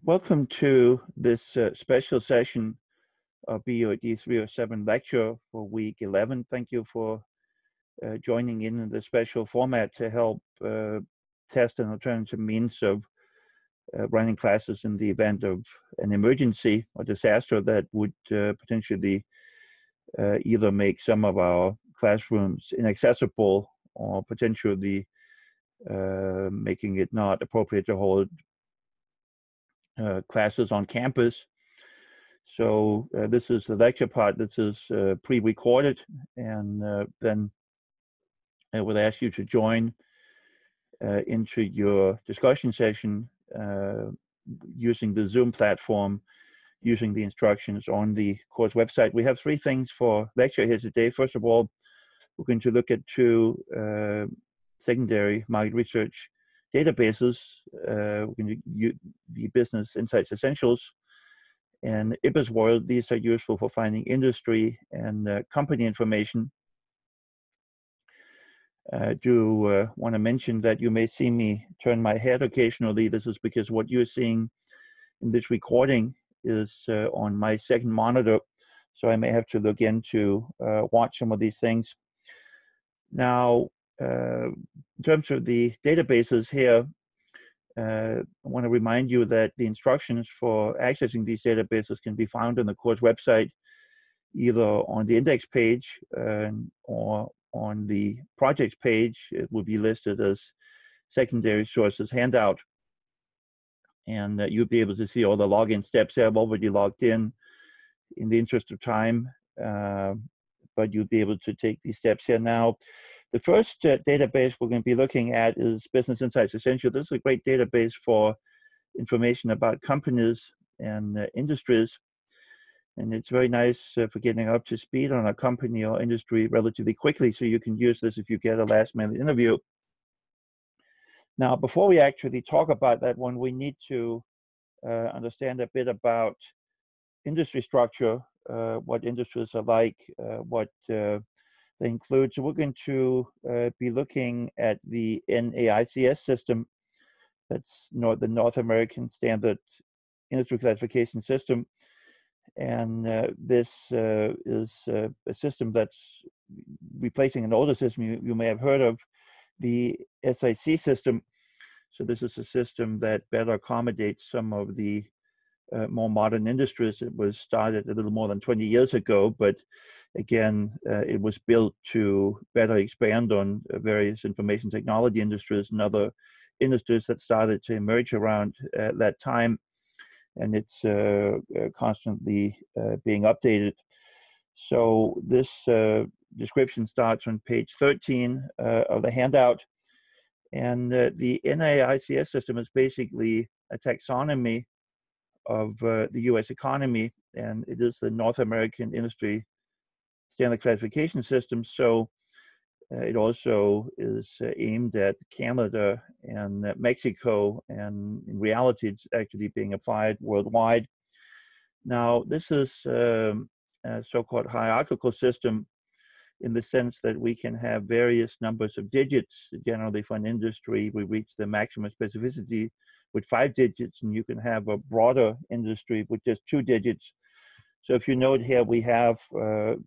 Welcome to this special session of BUAD 307 lecture for week 11. Thank you for joining in this special format to help test an alternative means of running classes in the event of an emergency or disaster that would potentially either make some of our classrooms inaccessible or potentially making it not appropriate to hold classes on campus. So this is the lecture part. This is pre-recorded, and then I would ask you to join into your discussion session using the Zoom platform, using the instructions on the course website. We have three things for lecture here today. First of all, we're going to look at two secondary market research databases. We're going to use the Business Insights Essentials and BUAD. These are useful for finding industry and company information. I do want to mention that you may see me turn my head occasionally. This is because what you're seeing in this recording is on my second monitor, so I may have to look in to watch some of these things. Now, in terms of the databases here, I want to remind you that the instructions for accessing these databases can be found on the course website, either on the index page or on the projects page. It will be listed as secondary sources handout. And you'll be able to see all the login steps. I've already logged in the interest of time, but you'll be able to take these steps here now. The first database we're going to be looking at is Business Insights Essential. This is a great database for information about companies and industries. And it's very nice for getting up to speed on a company or industry relatively quickly. So you can use this if you get a last-minute interview. Now, before we actually talk about that one, we need to understand a bit about industry structure, what industries are like, what they include. So we're going to be looking at the NAICS system. That's the North American Standard Industry Classification System. And this is a system that's replacing an older system you may have heard of, the SIC system. So this is a system that better accommodates some of the more modern industries. It was started a little more than 20 years ago, but again, it was built to better expand on various information technology industries and other industries that started to emerge around that time. And it's constantly being updated. So this description starts on page 13 of the handout. And the NAICS system is basically a taxonomy of the US economy, and it is the North American Industry Standard Classification System. So it also is aimed at Canada and Mexico, and in reality, it's actually being applied worldwide. Now, this is a so-called hierarchical system in the sense that we can have various numbers of digits. Generally, for an industry, we reach the maximum specificity with 5 digits, and you can have a broader industry with just 2 digits. So if you note here, we have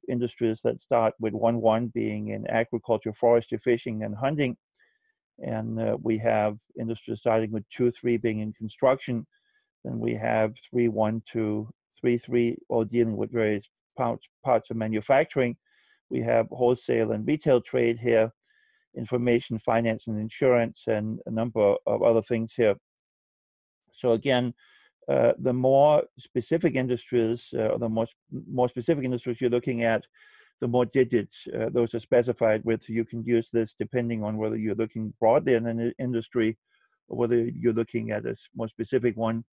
industries that start with 1-1 being in agriculture, forestry, fishing, and hunting. And we have industries starting with 2-3 being in construction. Then we have 3-1 to 3-3, all dealing with various parts of manufacturing. We have wholesale and retail trade here, information, finance, and insurance, and a number of other things here. So again, the more specific industries, the more specific industries you're looking at, the more digits those are specified with. You can use this depending on whether you're looking broadly in an industry or whether you're looking at a more specific one.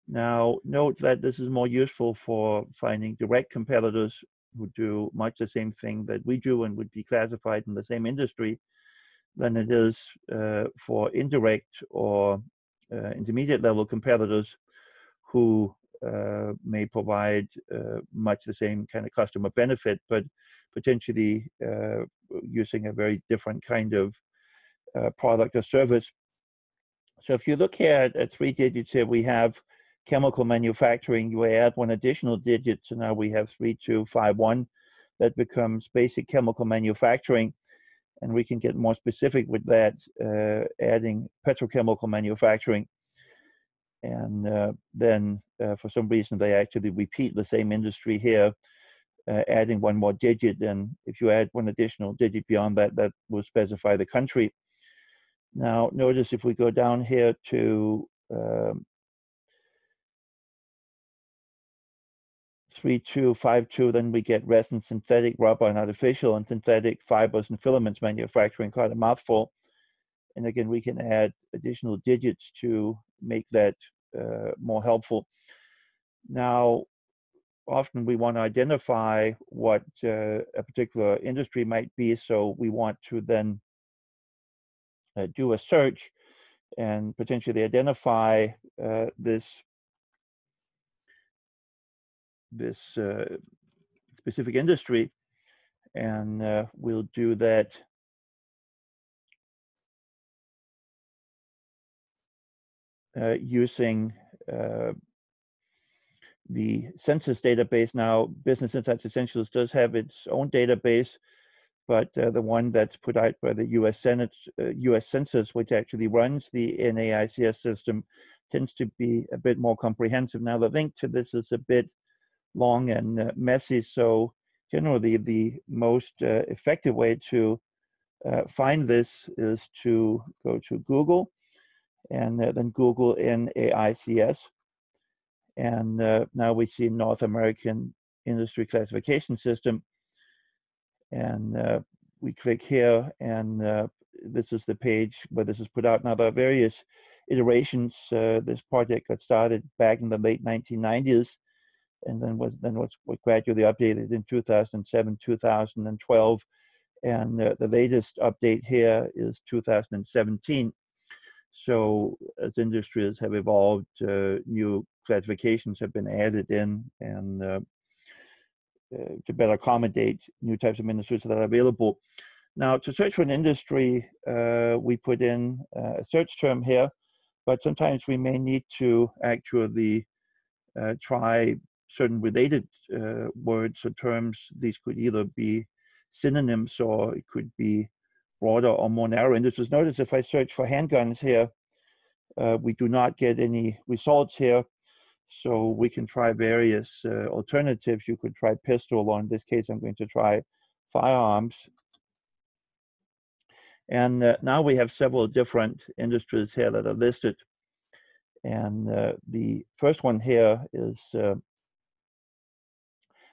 Now, note that this is more useful for finding direct competitors who do much the same thing that we do and would be classified in the same industry than it is for indirect or intermediate level competitors who may provide much the same kind of customer benefit, but potentially using a very different kind of product or service. So if you look here at 3 digits here, we have chemical manufacturing, you add one additional digit, so now we have 3251. That becomes basic chemical manufacturing, and we can get more specific with that, adding petrochemical manufacturing. And then for some reason they actually repeat the same industry here, adding one more digit, and if you add one additional digit beyond that, that will specify the country. Now notice if we go down here to 3252, then we get resin, synthetic, rubber, and artificial, and synthetic fibers and filaments manufacturing, quite a mouthful. And again, we can add additional digits to make that more helpful. Now, often we want to identify what a particular industry might be, so we want to then do a search and potentially identify this specific industry, and we'll do that using the census database. Now, Business Insights Essentials does have its own database, but the one that's put out by the U.S. Senate, U.S. Census, which actually runs the NAICS system, tends to be a bit more comprehensive. Now, the link to this is a bit long and messy, so generally the most effective way to find this is to go to Google and then Google NAICS. And now we see North American Industry Classification System. And we click here, and this is the page where this is put out. Now, there are various iterations. This project got started back in the late 1990s, and then was gradually updated in 2007, 2012. And the latest update here is 2017. So as industries have evolved, new classifications have been added in, and to better accommodate new types of industries that are available. Now, to search for an industry, we put in a search term here, but sometimes we may need to actually try certain related words or terms. These could either be synonyms, or it could be broader or more narrow industries. Notice if I search for handguns here, we do not get any results here. So we can try various alternatives. You could try pistol, or in this case, I'm going to try firearms. And now we have several different industries here that are listed. And the first one here is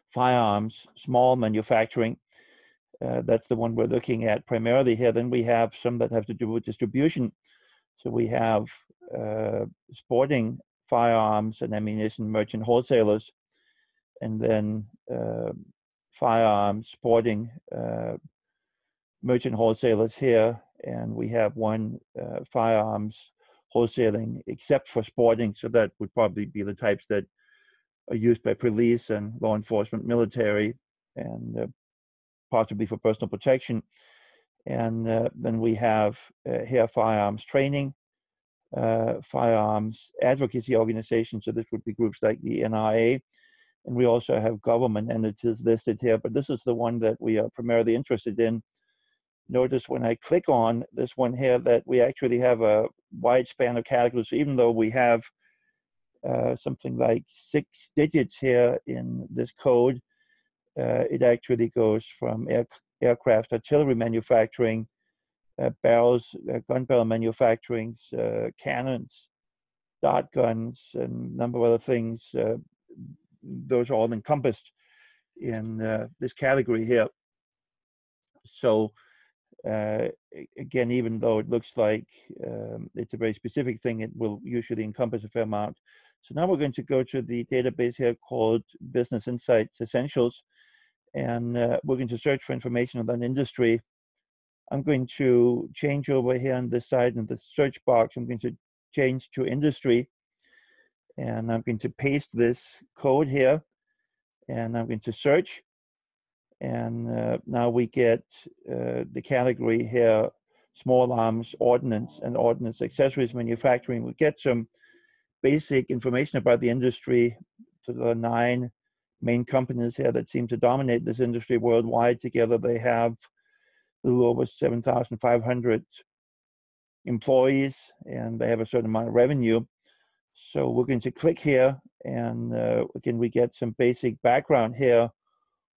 firearms, small manufacturing. That's the one we're looking at primarily here. Then we have some that have to do with distribution. So we have sporting firearms and ammunition merchant wholesalers, and then firearms, sporting merchant wholesalers here. And we have one firearms wholesaling except for sporting. So that would probably be the types that are used by police and law enforcement, military, and possibly for personal protection. And then we have here firearms training, firearms advocacy organizations. So this would be groups like the NRA. And we also have government entities listed here, but this is the one that we are primarily interested in. Notice when I click on this one here that we actually have a wide span of categories. So even though we have something like 6 digits here in this code, it actually goes from aircraft artillery manufacturing, barrels, gun barrel manufacturing, cannons, dart guns, and a number of other things. Those are all encompassed in this category here. So again, even though it looks like it's a very specific thing, it will usually encompass a fair amount. So now we're going to go to the database here called Business Insights Essentials, and we're going to search for information on that industry. I'm going to change over here on this side in the search box. I'm going to change to industry, and I'm going to paste this code here, and I'm going to search. And now we get the category here, small arms, ordnance, and ordnance accessories manufacturing. We get some basic information about the industry. So there are 9 main companies here that seem to dominate this industry worldwide. Together they have a little over 7,500 employees, and they have a certain amount of revenue. So we're going to click here, and again, we get some basic background here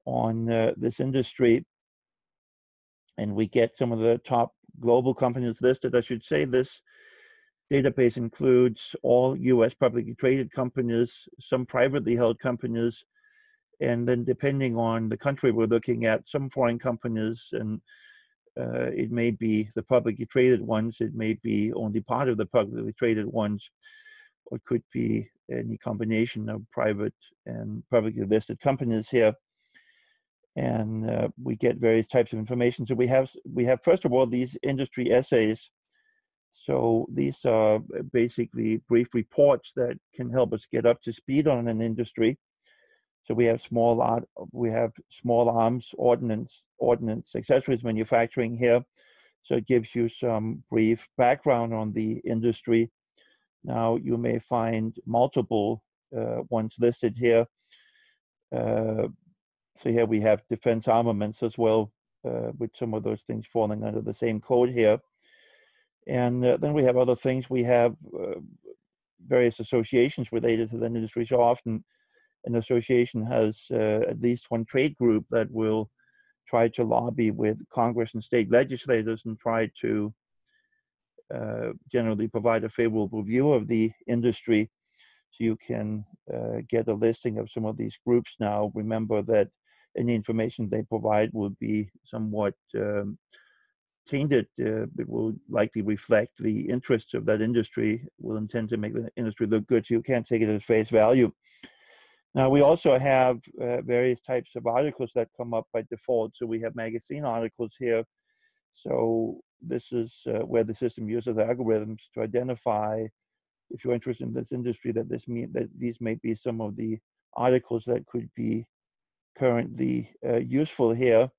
on this industry, and we get some of the top global companies listed. I should say this database includes all US publicly traded companies, some privately held companies, and then depending on the country we're looking at, some foreign companies, and it may be the publicly traded ones, it may be only part of the publicly traded ones, or it could be any combination of private and publicly listed companies here. And we get various types of information. So we have first of all these industry essays. So these are basically brief reports that can help us get up to speed on an industry. So we have small arms, ordnance, accessories manufacturing here. So it gives you some brief background on the industry. Now you may find multiple ones listed here. So here we have defense armaments as well, with some of those things falling under the same code here. And then we have other things. We have various associations related to the industry. So often an association has at least one trade group that will try to lobby with Congress and state legislators and try to generally provide a favorable view of the industry. So you can get a listing of some of these groups now. Remember that any information they provide will be somewhat tainted. It will likely reflect the interests of that industry, will intend to make the industry look good, so you can't take it at face value. Now, we also have various types of articles that come up by default. So we have magazine articles here. So this is where the system uses algorithms to identify, if you're interested in this industry, that these may be some of the articles that could be currently useful here.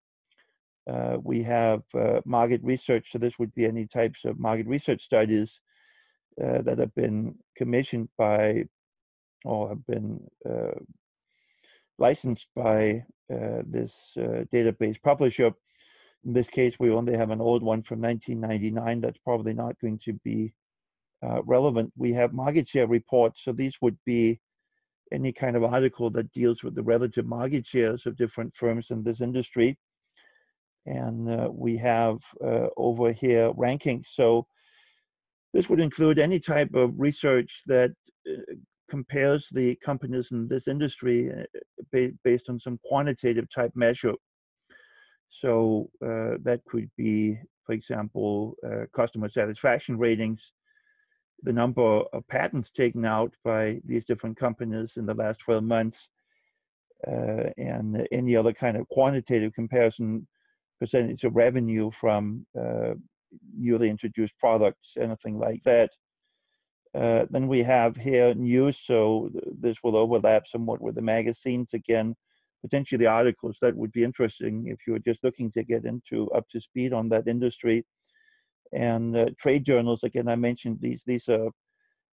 We have market research. So this would be any types of market research studies that have been commissioned by or have been licensed by this database publisher. In this case, we only have an old one from 1999 that's probably not going to be relevant. We have market share reports. So these would be any kind of article that deals with the relative market shares of different firms in this industry. And we have over here rankings. So this would include any type of research that compares the companies in this industry based on some quantitative type measure. So that could be, for example, customer satisfaction ratings, the number of patents taken out by these different companies in the last 12 months, and any other kind of quantitative comparison, percentage of revenue from newly introduced products, anything like that. Then we have here news, so this will overlap somewhat with the magazines again, potentially the articles that would be interesting if you're just looking to get up to speed on that industry. And trade journals, again, I mentioned these are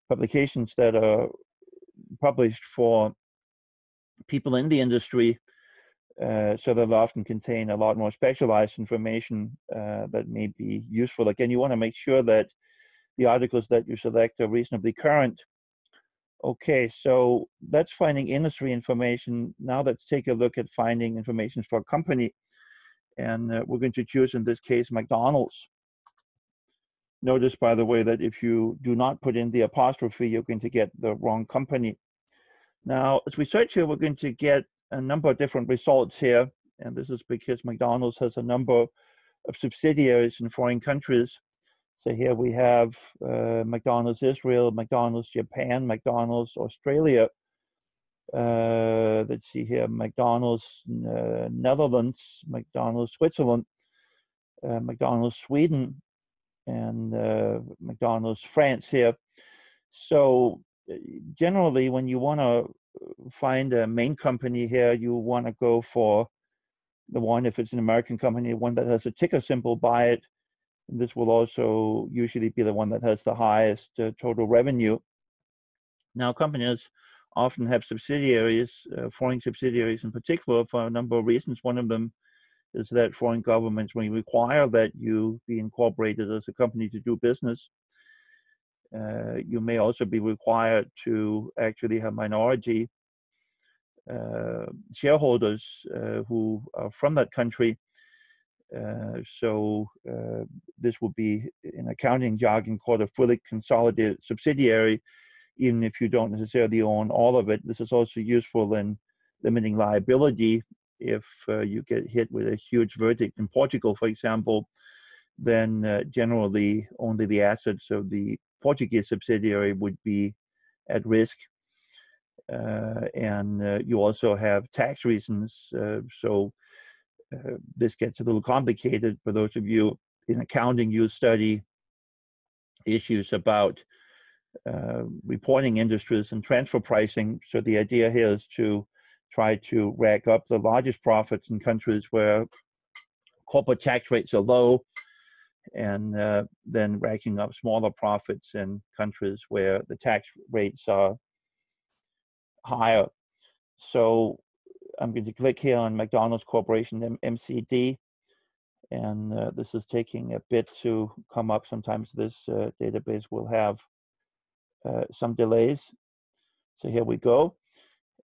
publications that are published for people in the industry, so they'll often contain a lot more specialized information that may be useful. Again, you want to make sure that the articles that you select are reasonably current. Okay, so that's finding industry information. Now let's take a look at finding information for a company. And we're going to choose, in this case, McDonald's. Notice, by the way, that if you do not put in the apostrophe, you're going to get the wrong company. Now, as we search here, we're going to get a number of different results here. And this is because McDonald's has a number of subsidiaries in foreign countries. So here we have McDonald's Israel, McDonald's Japan, McDonald's Australia. Let's see here, McDonald's Netherlands, McDonald's Switzerland, McDonald's Sweden, and McDonald's France here. So generally, when you want to find a main company here, you want to go for the one, if it's an American company, one that has a ticker symbol by it. This will also usually be the one that has the highest total revenue. Now, companies often have subsidiaries, foreign subsidiaries in particular, for a number of reasons. One of them is that foreign governments may require that you be incorporated as a company to do business. You may also be required to actually have minority shareholders who are from that country. So this will be, in accounting jargon, called a fully consolidated subsidiary, even if you don't necessarily own all of it. This is also useful in limiting liability. If you get hit with a huge verdict in Portugal, for example, then generally only the assets of the Portuguese subsidiary would be at risk. And you also have tax reasons. So this gets a little complicated. For those of you in accounting, you study issues about reporting industries and transfer pricing. So the idea here is to try to rack up the largest profits in countries where corporate tax rates are low, and then racking up smaller profits in countries where the tax rates are higher. So I'm going to click here on McDonald's Corporation, MCD, and this is taking a bit to come up. Sometimes this database will have some delays. So here we go.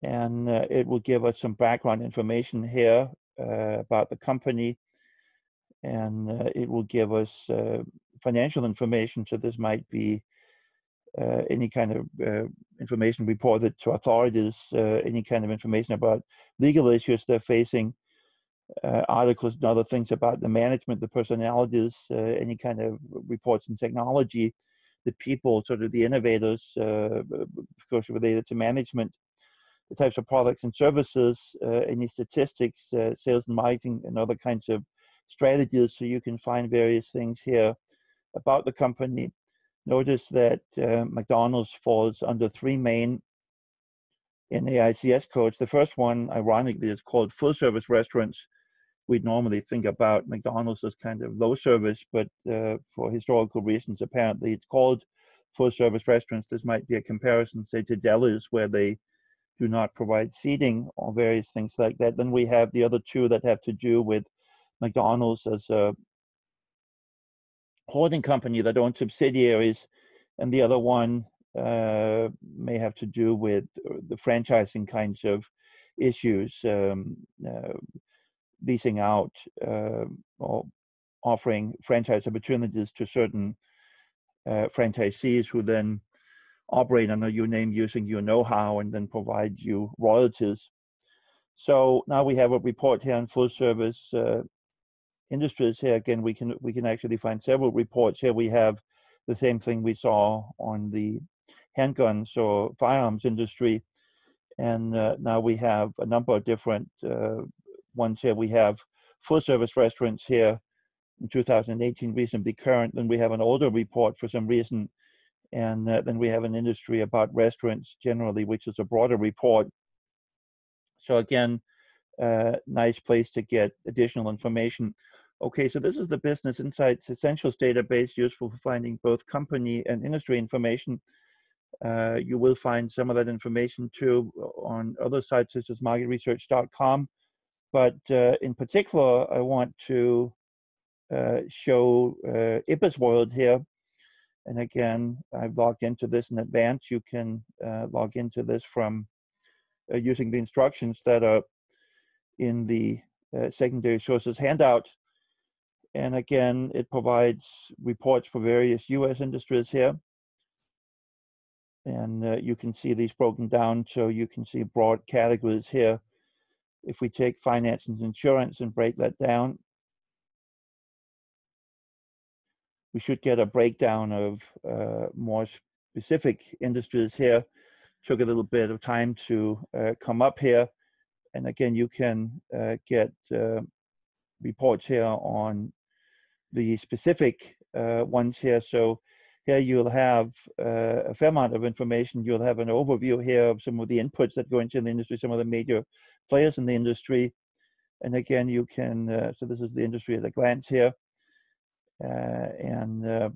And it will give us some background information here about the company. And it will give us financial information. So this might be any kind of information reported to authorities, any kind of information about legal issues they're facing, articles and other things about the management, the personalities, any kind of reports in technology, the people, sort of the innovators, of course, related to management, the types of products and services, any statistics, sales and marketing, and other kinds of strategies. So you can find various things here about the company. Notice that McDonald's falls under three main NAICS codes. The first one, ironically, is called full service restaurants. We'd normally think about McDonald's as kind of low service, but for historical reasons, apparently it's called full service restaurants. This might be a comparison, say, to delis, where they do not provide seating or various things like that. Then we have the other two that have to do with McDonald's as a holding company that owns subsidiaries, and the other one may have to do with the franchising kinds of issues, leasing out or offering franchise opportunities to certain franchisees who then operate under your name using your know-how and then provide you royalties. So now we have a report here on full service industries. Here again, we can actually find several reports. Here we have the same thing we saw on the handguns or firearms industry, and now we have a number of different ones here. We have full service restaurants here in 2018, reasonably current. Then we have an older report for some reason, and then we have an industry about restaurants generally, which is a broader report. So again, nice place to get additional information. Okay, so this is the Business Insights Essentials database, useful for finding both company and industry information. You will find some of that information too on other sites such as marketresearch.com. But in particular, I want to show IBIS World here. And again, I've logged into this in advance. You can log into this from using the instructions that are in the secondary sources handout. And again, it provides reports for various US industries here. And you can see these broken down, so you can see broad categories here. If we take finance and insurance and break that down, we should get a breakdown of more specific industries here. Took a little bit of time to come up here. And again, you can get reports here on the specific ones here. So here you'll have a fair amount of information. You'll have an overview here of some of the inputs that go into the industry, some of the major players in the industry. And again, you can, so this is the industry at a glance here. And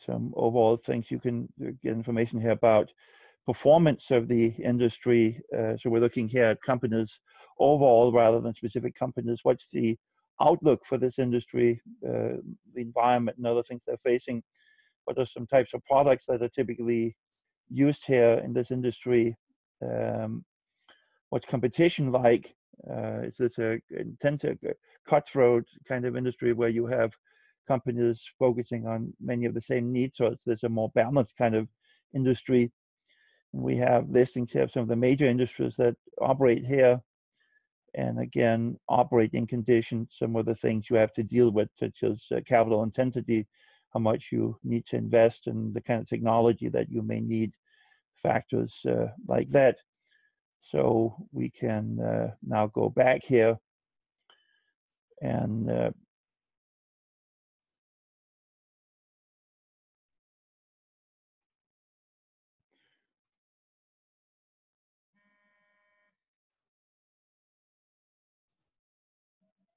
some overall things you can get information here about. performance of the industry. So we're looking here at companies overall rather than specific companies. What's the outlook for this industry, the environment and other things they're facing? What are some types of products that are typically used here in this industry? What's competition like? Is this a intensive, cutthroat kind of industry where you have companies focusing on many of the same needs, or is this a more balanced kind of industry? And we have listings here of some of the major industries that operate here. And again, operating conditions, some of the things you have to deal with, such as capital intensity, how much you need to invest, and the kind of technology that you may need, factors like that. So we can now go back here and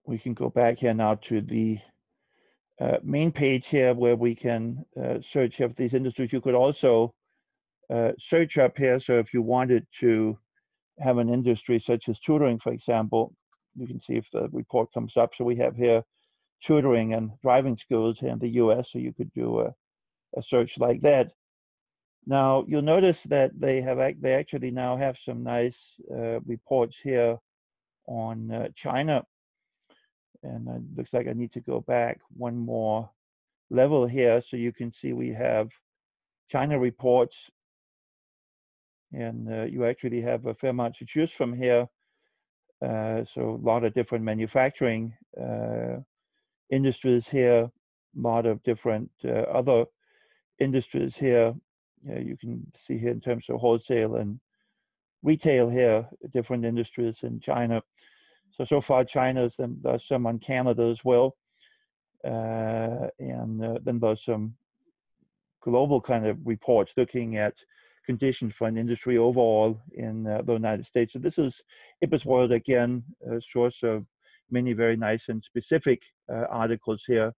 we can go back here now to the main page here where we can search of these industries. You could also search up here. So if you wanted to have an industry such as tutoring, for example, you can see if the report comes up. So we have here tutoring and driving schools here in the US. So you could do a search like that. Now you'll notice that they actually now have some nice reports here on China. And it looks like I need to go back one more level here so you can see we have China reports, and you actually have a fair amount to choose from here. So a lot of different manufacturing industries here, a lot of different other industries here. You can see here in terms of wholesale and retail here, different industries in China. So far China's, and there's some on Canada as well. And then there's some global kind of reports looking at conditions for an industry overall in the United States. So this is IBIS again, a source of many very nice and specific articles here.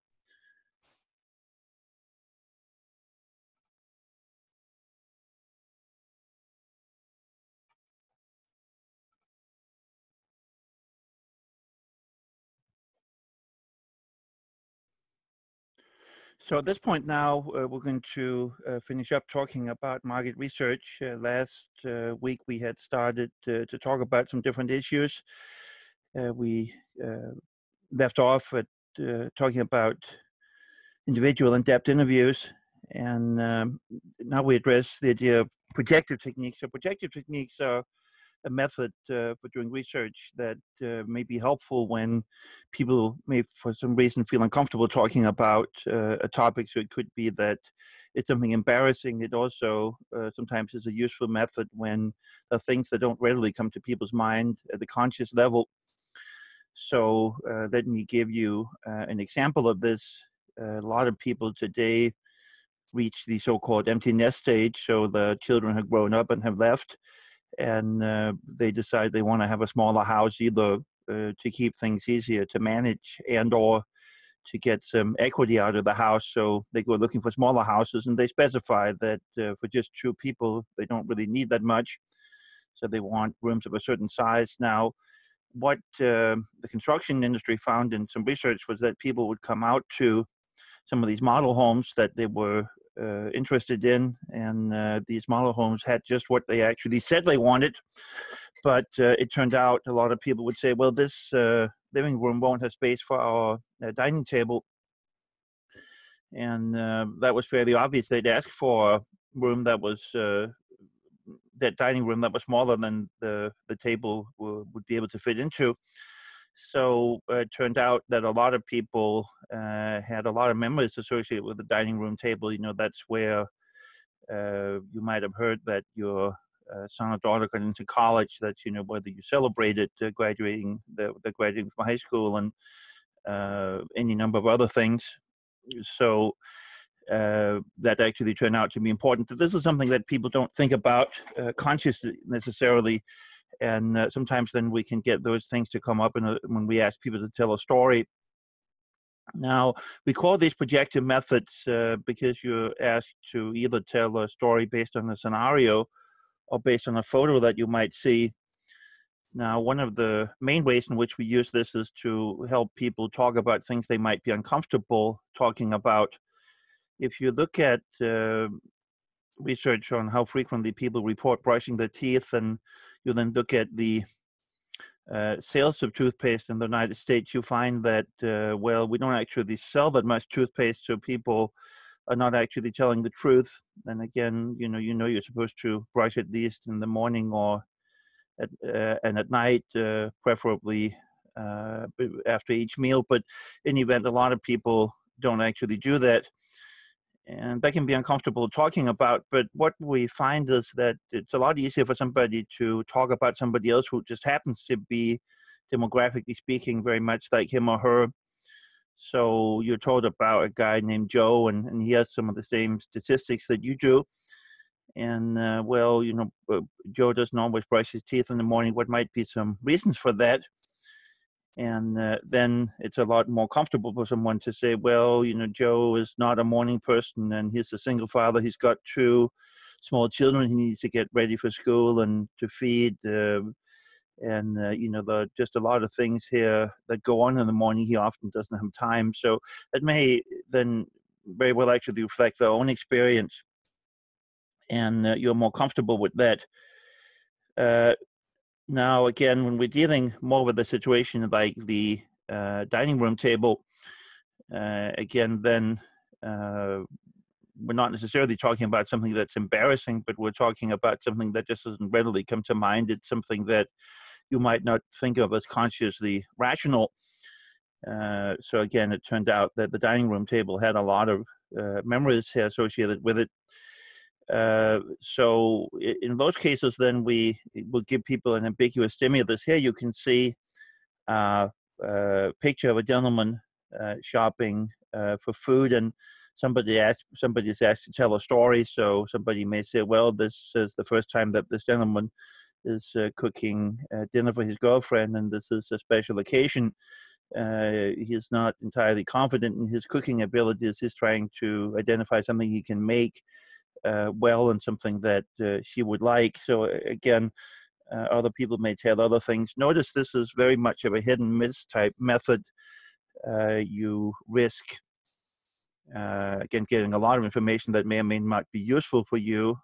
So at this point now, we're going to finish up talking about market research. Last week, we had started to talk about some different issues. We left off at talking about individual in-depth interviews, and now we address the idea of projective techniques. So projective techniques are a method for doing research that may be helpful when people may, for some reason, feel uncomfortable talking about a topic. So it could be that it's something embarrassing. It also sometimes is a useful method when there are things that don't readily come to people's mind at the conscious level. So let me give you an example of this. A lot of people today reach the so-called empty nest stage. So the children have grown up and have left, and they decide they want to have a smaller house, either to keep things easier to manage and or to get some equity out of the house. So they go looking for smaller houses, and they specify that for just 2 people, they don't really need that much. So they want rooms of a certain size. Now, what the construction industry found in some research was that people would come out to some of these model homes that they were interested in, and these model homes had just what they actually said they wanted. But it turned out a lot of people would say, well, this living room won't have space for our dining table. And that was fairly obvious. They'd ask for a room that was that dining room that was smaller than the table would be able to fit into. So it turned out that a lot of people had a lot of memories associated with the dining room table. You know, that's where you might have heard that your son or daughter got into college, that, you know, whether you celebrated graduating from high school, and any number of other things. So that actually turned out to be important. This is something that people don't think about consciously necessarily. And sometimes then we can get those things to come up when we ask people to tell a story. Now, we call these projective methods because you're asked to either tell a story based on a scenario or based on a photo that you might see. Now, one of the main ways in which we use this is to help people talk about things they might be uncomfortable talking about. If you look at research on how frequently people report brushing their teeth, and you then look at the sales of toothpaste in the United States, you find that, well, we don't actually sell that much toothpaste, so people are not actually telling the truth. And again, you're supposed to brush at least in the morning or and at night, preferably after each meal. But in the event, a lot of people don't actually do that. And that can be uncomfortable talking about. But what we find is that it's a lot easier for somebody to talk about somebody else who just happens to be, demographically speaking, very much like him or her. So you're told about a guy named Joe, and he has some of the same statistics that you do. And well, Joe doesn't always brush his teeth in the morning. What might be some reasons for that? And then it's a lot more comfortable for someone to say, well, Joe is not a morning person, and he's a single father. He's got 2 small children he needs to get ready for school and to feed. And there are just a lot of things here that go on in the morning. He often doesn't have time. So it may then very well actually reflect their own experience. And you're more comfortable with that. Now, again, when we're dealing more with a situation like the dining room table, again, then we're not necessarily talking about something that's embarrassing, but we're talking about something that just doesn't readily come to mind. It's something that you might not think of as consciously rational. So again, it turned out that the dining room table had a lot of memories associated with it. So in those cases, then we will give people an ambiguous stimulus. Here you can see a picture of a gentleman shopping for food, and somebody's asked to tell a story. So somebody may say, well, this is the first time that this gentleman is cooking dinner for his girlfriend, and this is a special occasion. He's not entirely confident in his cooking abilities. He's trying to identify something he can make well, and something that she would like. So again, other people may tell other things. Notice this is very much of a hit and miss type method. You risk again getting a lot of information that may or may not be useful for you.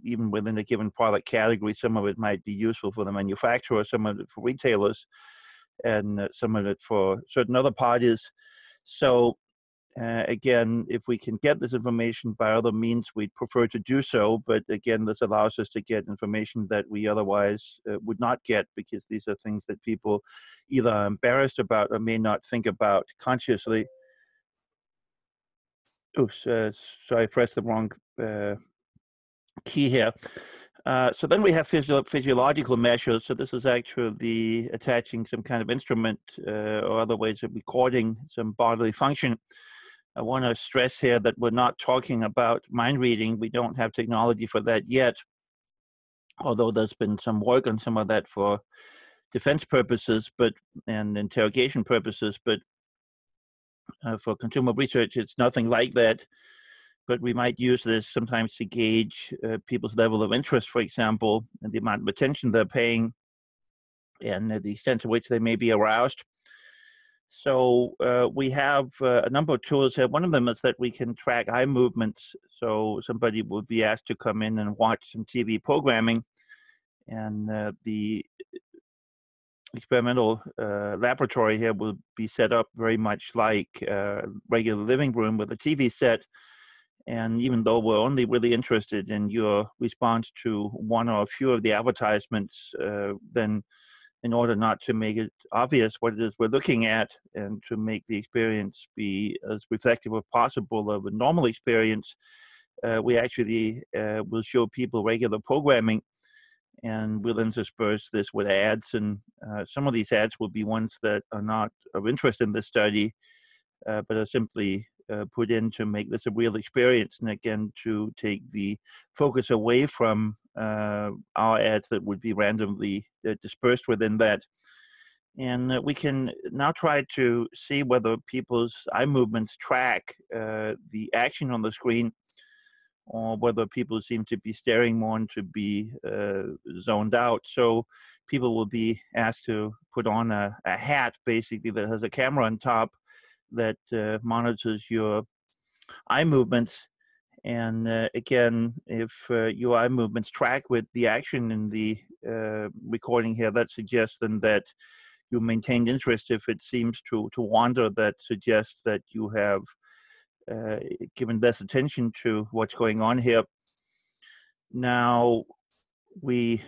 Even within a given product category, some of it might be useful for the manufacturer, some of it for retailers, and some of it for certain other parties. So again, if we can get this information by other means, we'd prefer to do so. But again, this allows us to get information that we otherwise would not get, because these are things that people either are embarrassed about or may not think about consciously. Oops, sorry, I pressed the wrong key here. So then we have physiological measures. So this is actually attaching some kind of instrument or other ways of recording some bodily function. I want to stress here that we're not talking about mind reading. We don't have technology for that yet, although there's been some work on some of that for defense purposes and interrogation purposes. But for consumer research, it's nothing like that. But we might use this sometimes to gauge people's level of interest, for example, and the amount of attention they're paying, and the extent to which they may be aroused. So we have a number of tools here. One of them is that we can track eye movements. So somebody will be asked to come in and watch some TV programming, and the experimental laboratory here will be set up very much like a regular living room with a TV set. And even though we're only really interested in your response to one or a few of the advertisements, then in order not to make it obvious what it is we're looking at, and to make the experience be as reflective as possible of a normal experience, we actually will show people regular programming, and we'll intersperse this with ads. And some of these ads will be ones that are not of interest in this study, but are simply put in to make this a real experience, and again to take the focus away from our ads that would be randomly dispersed within that. And we can now try to see whether people's eye movements track the action on the screen. or whether people seem to be staring more and to be zoned out. So people will be asked to put on a hat, basically, that has a camera on top that monitors your eye movements. And again, if your eye movements track with the action in the recording here, that suggests then that you maintained interest. If it seems to wander, that suggests that you have given less attention to what's going on here. Now, we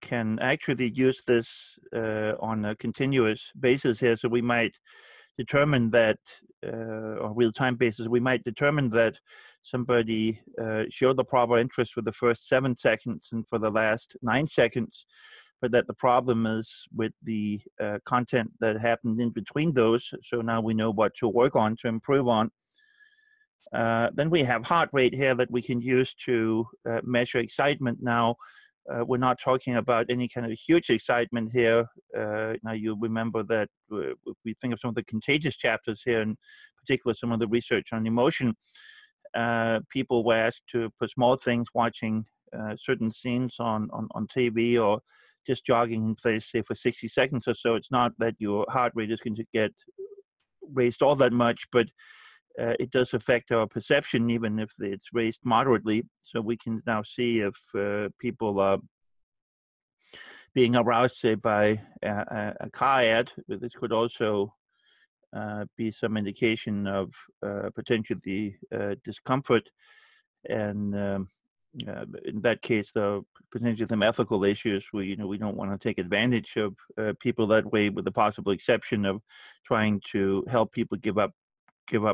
can actually use this on a continuous basis here. So we might determine that, on real-time basis, we might determine that somebody showed the proper interest for the first 7 seconds and for the last 9 seconds, but that the problem is with the content that happened in between those. So now we know what to work on, to improve on. Then we have heart rate here that we can use to measure excitement. Now, we're not talking about any kind of huge excitement here. Now, you remember that if we think of some of the contagious chapters here, in particular some of the research on emotion, people were asked to, for small things, watching certain scenes on TV or just jogging in place, say, for 60 seconds or so. It's not that your heart rate is going to get raised all that much, but it does affect our perception, even if it's raised moderately. So we can now see if people are being aroused, say, by a car ad. This could also be some indication of potentially discomfort. And in that case, there are potentially some ethical issues where, we don't want to take advantage of people that way, with the possible exception of trying to help people give up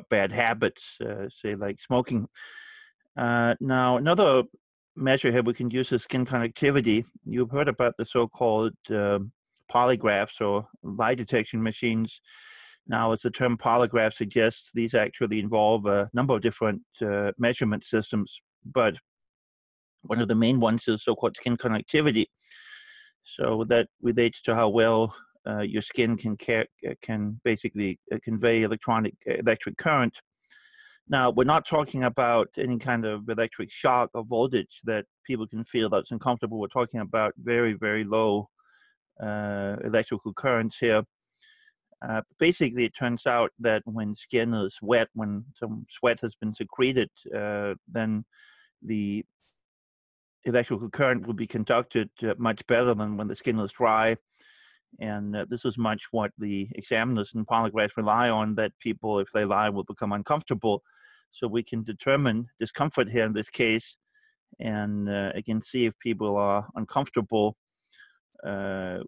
bad habits, say like smoking. Now, another measure here we can use is skin conductivity. You've heard about the so-called polygraphs or lie detection machines. Now, as the term polygraph suggests, these actually involve a number of different measurement systems, but one of the main ones is so-called skin conductivity. So that relates to how well your skin can basically convey electric current. Now, we're not talking about any kind of electric shock or voltage that people can feel that's uncomfortable. We're talking about very, very low electrical currents here. Basically, it turns out that when skin is wet, when some sweat has been secreted, then the electrical current will be conducted much better than when the skin is dry. And this is much what the examiners and polygraphs rely on, that people, if they lie, will become uncomfortable. So we can determine discomfort here in this case, and again, see if people are uncomfortable. And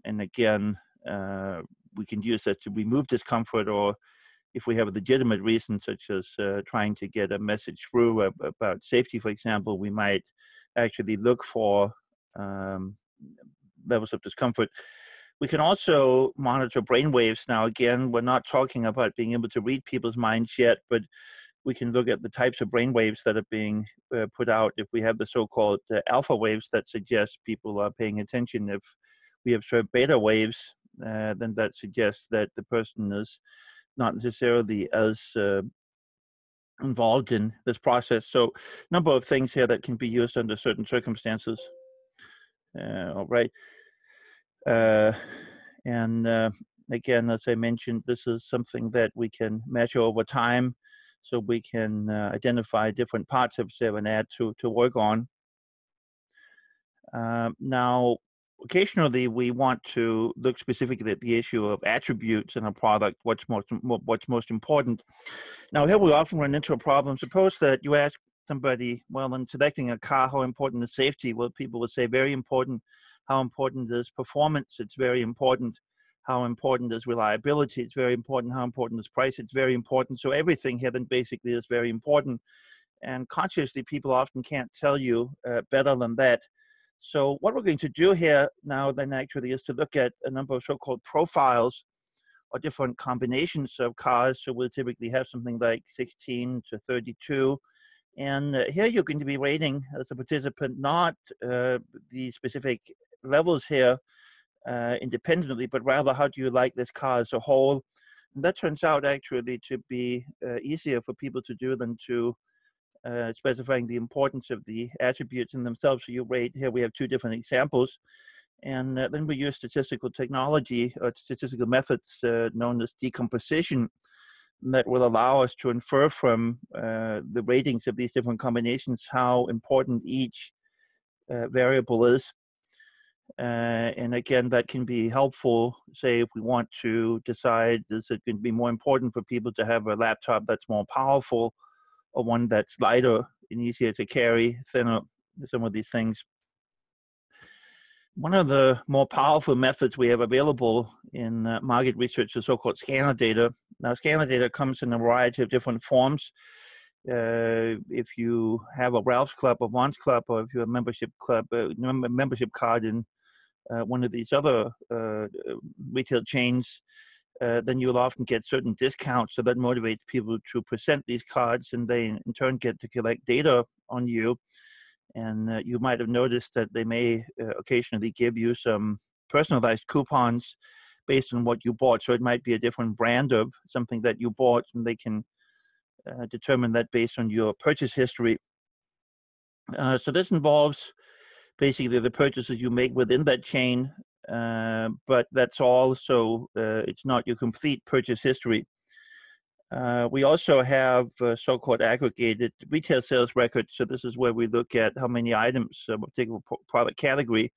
again, we can use that to remove discomfort, or if we have a legitimate reason, such as trying to get a message through about safety, for example, we might actually look for levels of discomfort. We can also monitor brain waves. Now, again, we're not talking about being able to read people's minds yet, but we can look at the types of brain waves that are being put out. If we have the so-called alpha waves, that suggest people are paying attention. If we observe beta waves, then that suggests that the person is not necessarily as involved in this process. So a number of things here that can be used under certain circumstances. All right. And again, as I mentioned, this is something that we can measure over time, so we can identify different parts of an ad to work on. Now, occasionally we want to look specifically at the issue of attributes in a product, what's most important. Now, here we often run into a problem. Suppose that you ask somebody, well, in selecting a car, how important is safety? Well, people would say very important. How important is performance? It's very important. How important is reliability? It's very important. How important is price? It's very important. So everything here then basically is very important. And consciously, people often can't tell you better than that. So what we're going to do here now then actually is to look at a number of so-called profiles or different combinations of cars. So we'll typically have something like 16 to 32. And here you're going to be rating as a participant not the specific levels here independently, but rather how do you like this car as a whole. And that turns out actually to be easier for people to do than to specifying the importance of the attributes in themselves. So you rate, here we have two different examples. And then we use statistical technology or statistical methods known as decomposition that will allow us to infer from the ratings of these different combinations how important each variable is. And again, that can be helpful, say, if we want to decide, is it going to be more important for people to have a laptop that's more powerful or one that's lighter and easier to carry, thinner, some of these things. One of the more powerful methods we have available in market research is so-called scanner data. Now, scanner data comes in a variety of different forms. If you have a Ralph's Club or Vons Club, or if you have a membership club, membership card in one of these other retail chains, then you'll often get certain discounts. So that motivates people to present these cards, and they in turn get to collect data on you. And you might have noticed that they may occasionally give you some personalized coupons based on what you bought. So it might be a different brand of something that you bought, and they can determine that based on your purchase history. So this involves basically the purchases you make within that chain, but that's all. So it's not your complete purchase history. We also have so-called aggregated retail sales records. So this is where we look at how many items of a particular product category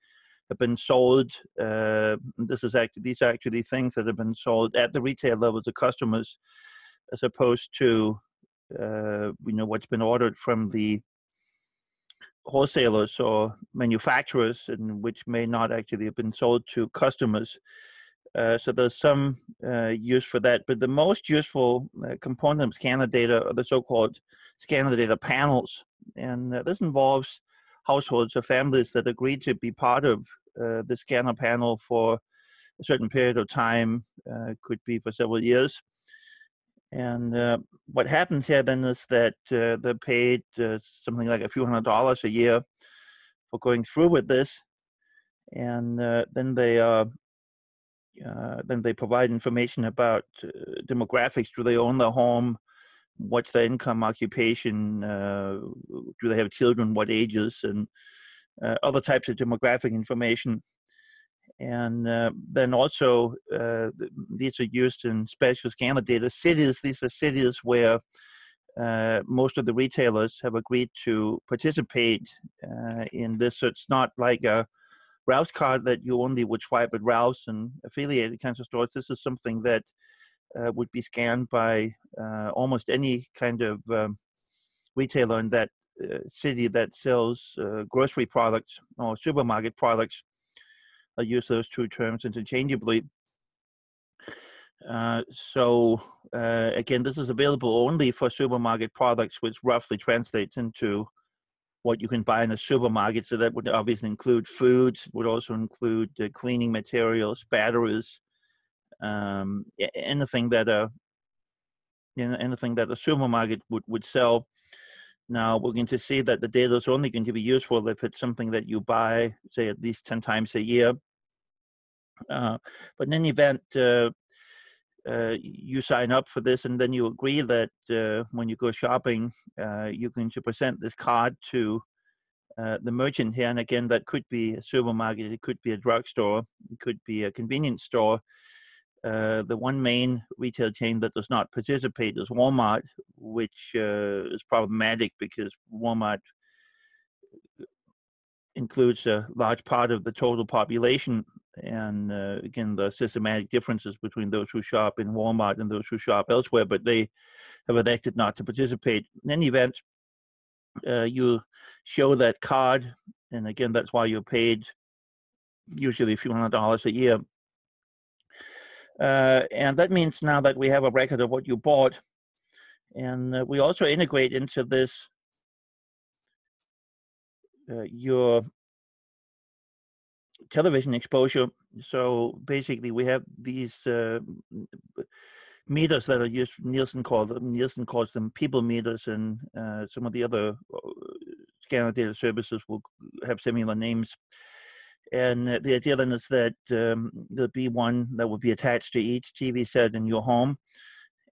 have been sold. These are actually things that have been sold at the retail level to customers, as opposed to what's been ordered from the wholesalers or manufacturers, and which may not actually have been sold to customers. So there's some use for that, but the most useful component of scanner data are the so-called scanner data panels, and this involves households or families that agree to be part of the scanner panel for a certain period of time, could be for several years. And what happens here then is that they're paid something like a few $100s a year for going through with this, and then they provide information about demographics. Do they own their home? What's their income, occupation? Do they have children? What ages? And other types of demographic information. And then also, these are used in special scanner data. Cities, these are cities where most of the retailers have agreed to participate in this. So it's not like a Ralph's card that you only would swipe at Ralph's and affiliated kinds of stores. This is something that would be scanned by almost any kind of retailer in that city that sells grocery products or supermarket products. I use those two terms interchangeably. So again, this is available only for supermarket products, which roughly translates into what you can buy in a supermarket. So that would obviously include foods, would also include cleaning materials, batteries, anything that a supermarket would sell. Now we're going to see that the data is only going to be useful if it's something that you buy, say, at least 10 times a year. But in any event, you sign up for this, and then you agree that when you go shopping, you're going to present this card to the merchant here. And again, that could be a supermarket, it could be a drugstore, it could be a convenience store. The one main retail chain that does not participate is Walmart, which is problematic because Walmart includes a large part of the total population. And again, the systematic differences between those who shop in Walmart and those who shop elsewhere, but they have elected not to participate. In any event, you show that card, and again, that's why you're paid usually a few $100s a year. And that means now that we have a record of what you bought, and we also integrate into this your television exposure. So basically, we have these meters that are used. Nielsen calls them people meters, and some of the other scanner data services will have similar names. And the idea then is that there'll be one that will be attached to each TV set in your home,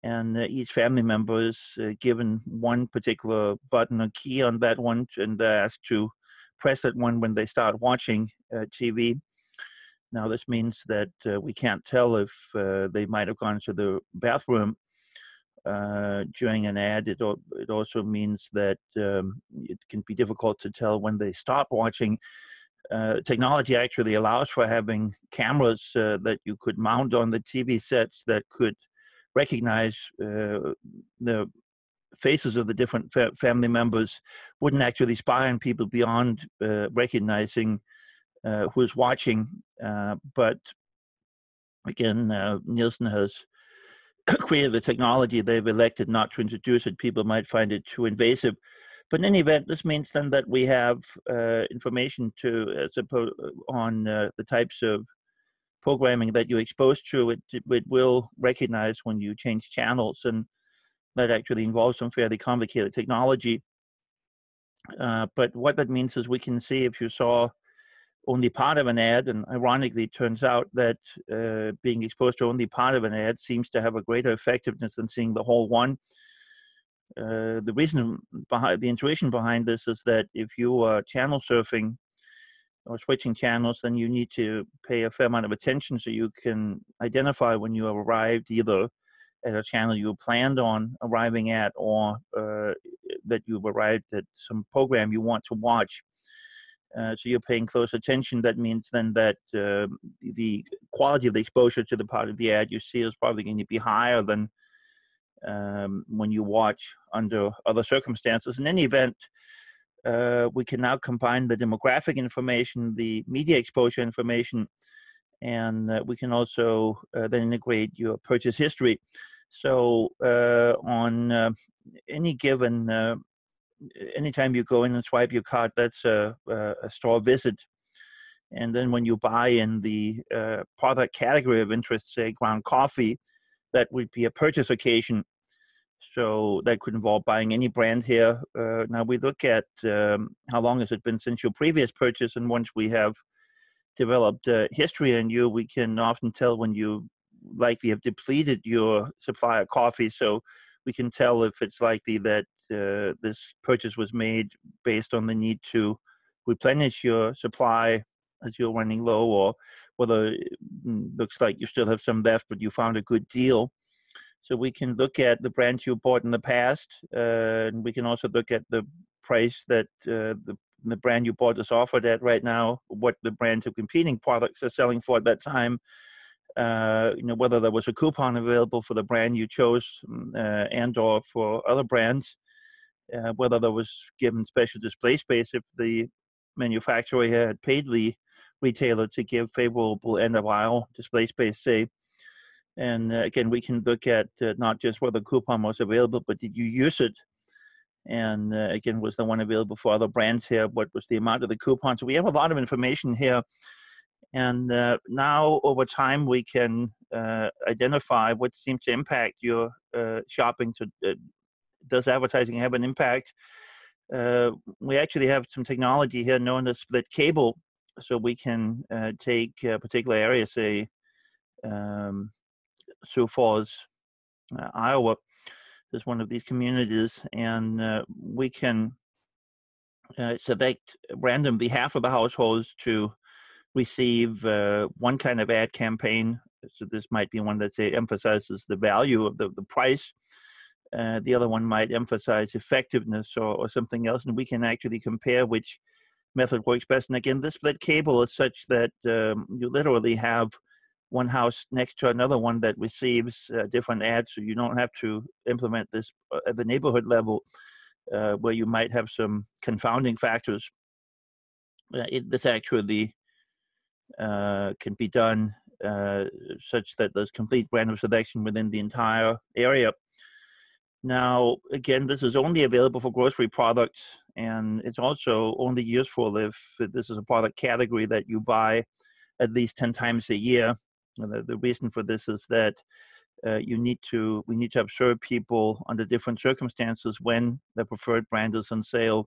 and each family member is given one particular button or key on that one, and they're asked to press that one when they start watching TV. Now, this means that we can't tell if they might have gone to the bathroom during an ad. It also means that it can be difficult to tell when they stop watching. Technology actually allows for having cameras that you could mount on the TV sets that could recognize the faces of the different family members, wouldn't actually spy on people beyond recognizing who's watching. But again, Nielsen has created the technology. They've elected not to introduce it. People might find it too invasive. But in any event, this means then that we have information to suppose on the types of programming that you're exposed to. It will recognize when you change channels, and that actually involves some fairly complicated technology. But what that means is we can see if you saw only part of an ad, and ironically, it turns out that being exposed to only part of an ad seems to have a greater effectiveness than seeing the whole one. The reason behind the intuition behind this is that if you are channel surfing or switching channels, then you need to pay a fair amount of attention so you can identify when you have arrived either at a channel you planned on arriving at, or that you've arrived at some program you want to watch. So you're paying close attention. That means then that the quality of the exposure to the part of the ad you see is probably going to be higher than when you watch under other circumstances. In any event, we can now combine the demographic information, the media exposure information, and we can also then integrate your purchase history. So on any given anytime you go in and swipe your card, that's a store visit. And then when you buy in the product category of interest, say ground coffee, that would be a purchase occasion. So that could involve buying any brand here. Now we look at how long has it been since your previous purchase, and once we have developed history in you, we can often tell when you likely have depleted your supply of coffee. So we can tell if it's likely that this purchase was made based on the need to replenish your supply as you're running low, or whether it looks like you still have some left, but you found a good deal. So we can look at the brands you bought in the past, and we can also look at the price that the brand you bought is offered at right now, what the brands of competing products are selling for at that time. Whether there was a coupon available for the brand you chose, and or for other brands, whether there was given special display space if the manufacturer had paid the retailer to give favorable end of aisle display space, say. And again, we can look at not just whether the coupon was available, but did you use it? And again, was the one available for other brands here? What was the amount of the coupon? So we have a lot of information here. And now over time, we can identify what seems to impact your shopping. So does advertising have an impact? We actually have some technology here known as split cable. So we can take a particular area, say Sioux Falls, Iowa, is one of these communities, and we can select randomly half of the households to receive one kind of ad campaign. So this might be one that say emphasizes the value of the price. The other one might emphasize effectiveness or something else, and we can actually compare which method works best. And again, this split cable is such that you literally have one house next to another one that receives different ads, so you don't have to implement this at the neighborhood level where you might have some confounding factors. This actually can be done such that there's complete random selection within the entire area. Now, again, this is only available for grocery products, and it's also only useful if this is a product category that you buy at least 10 times a year. The reason for this is that we need to observe people under different circumstances when the preferred brand is on sale.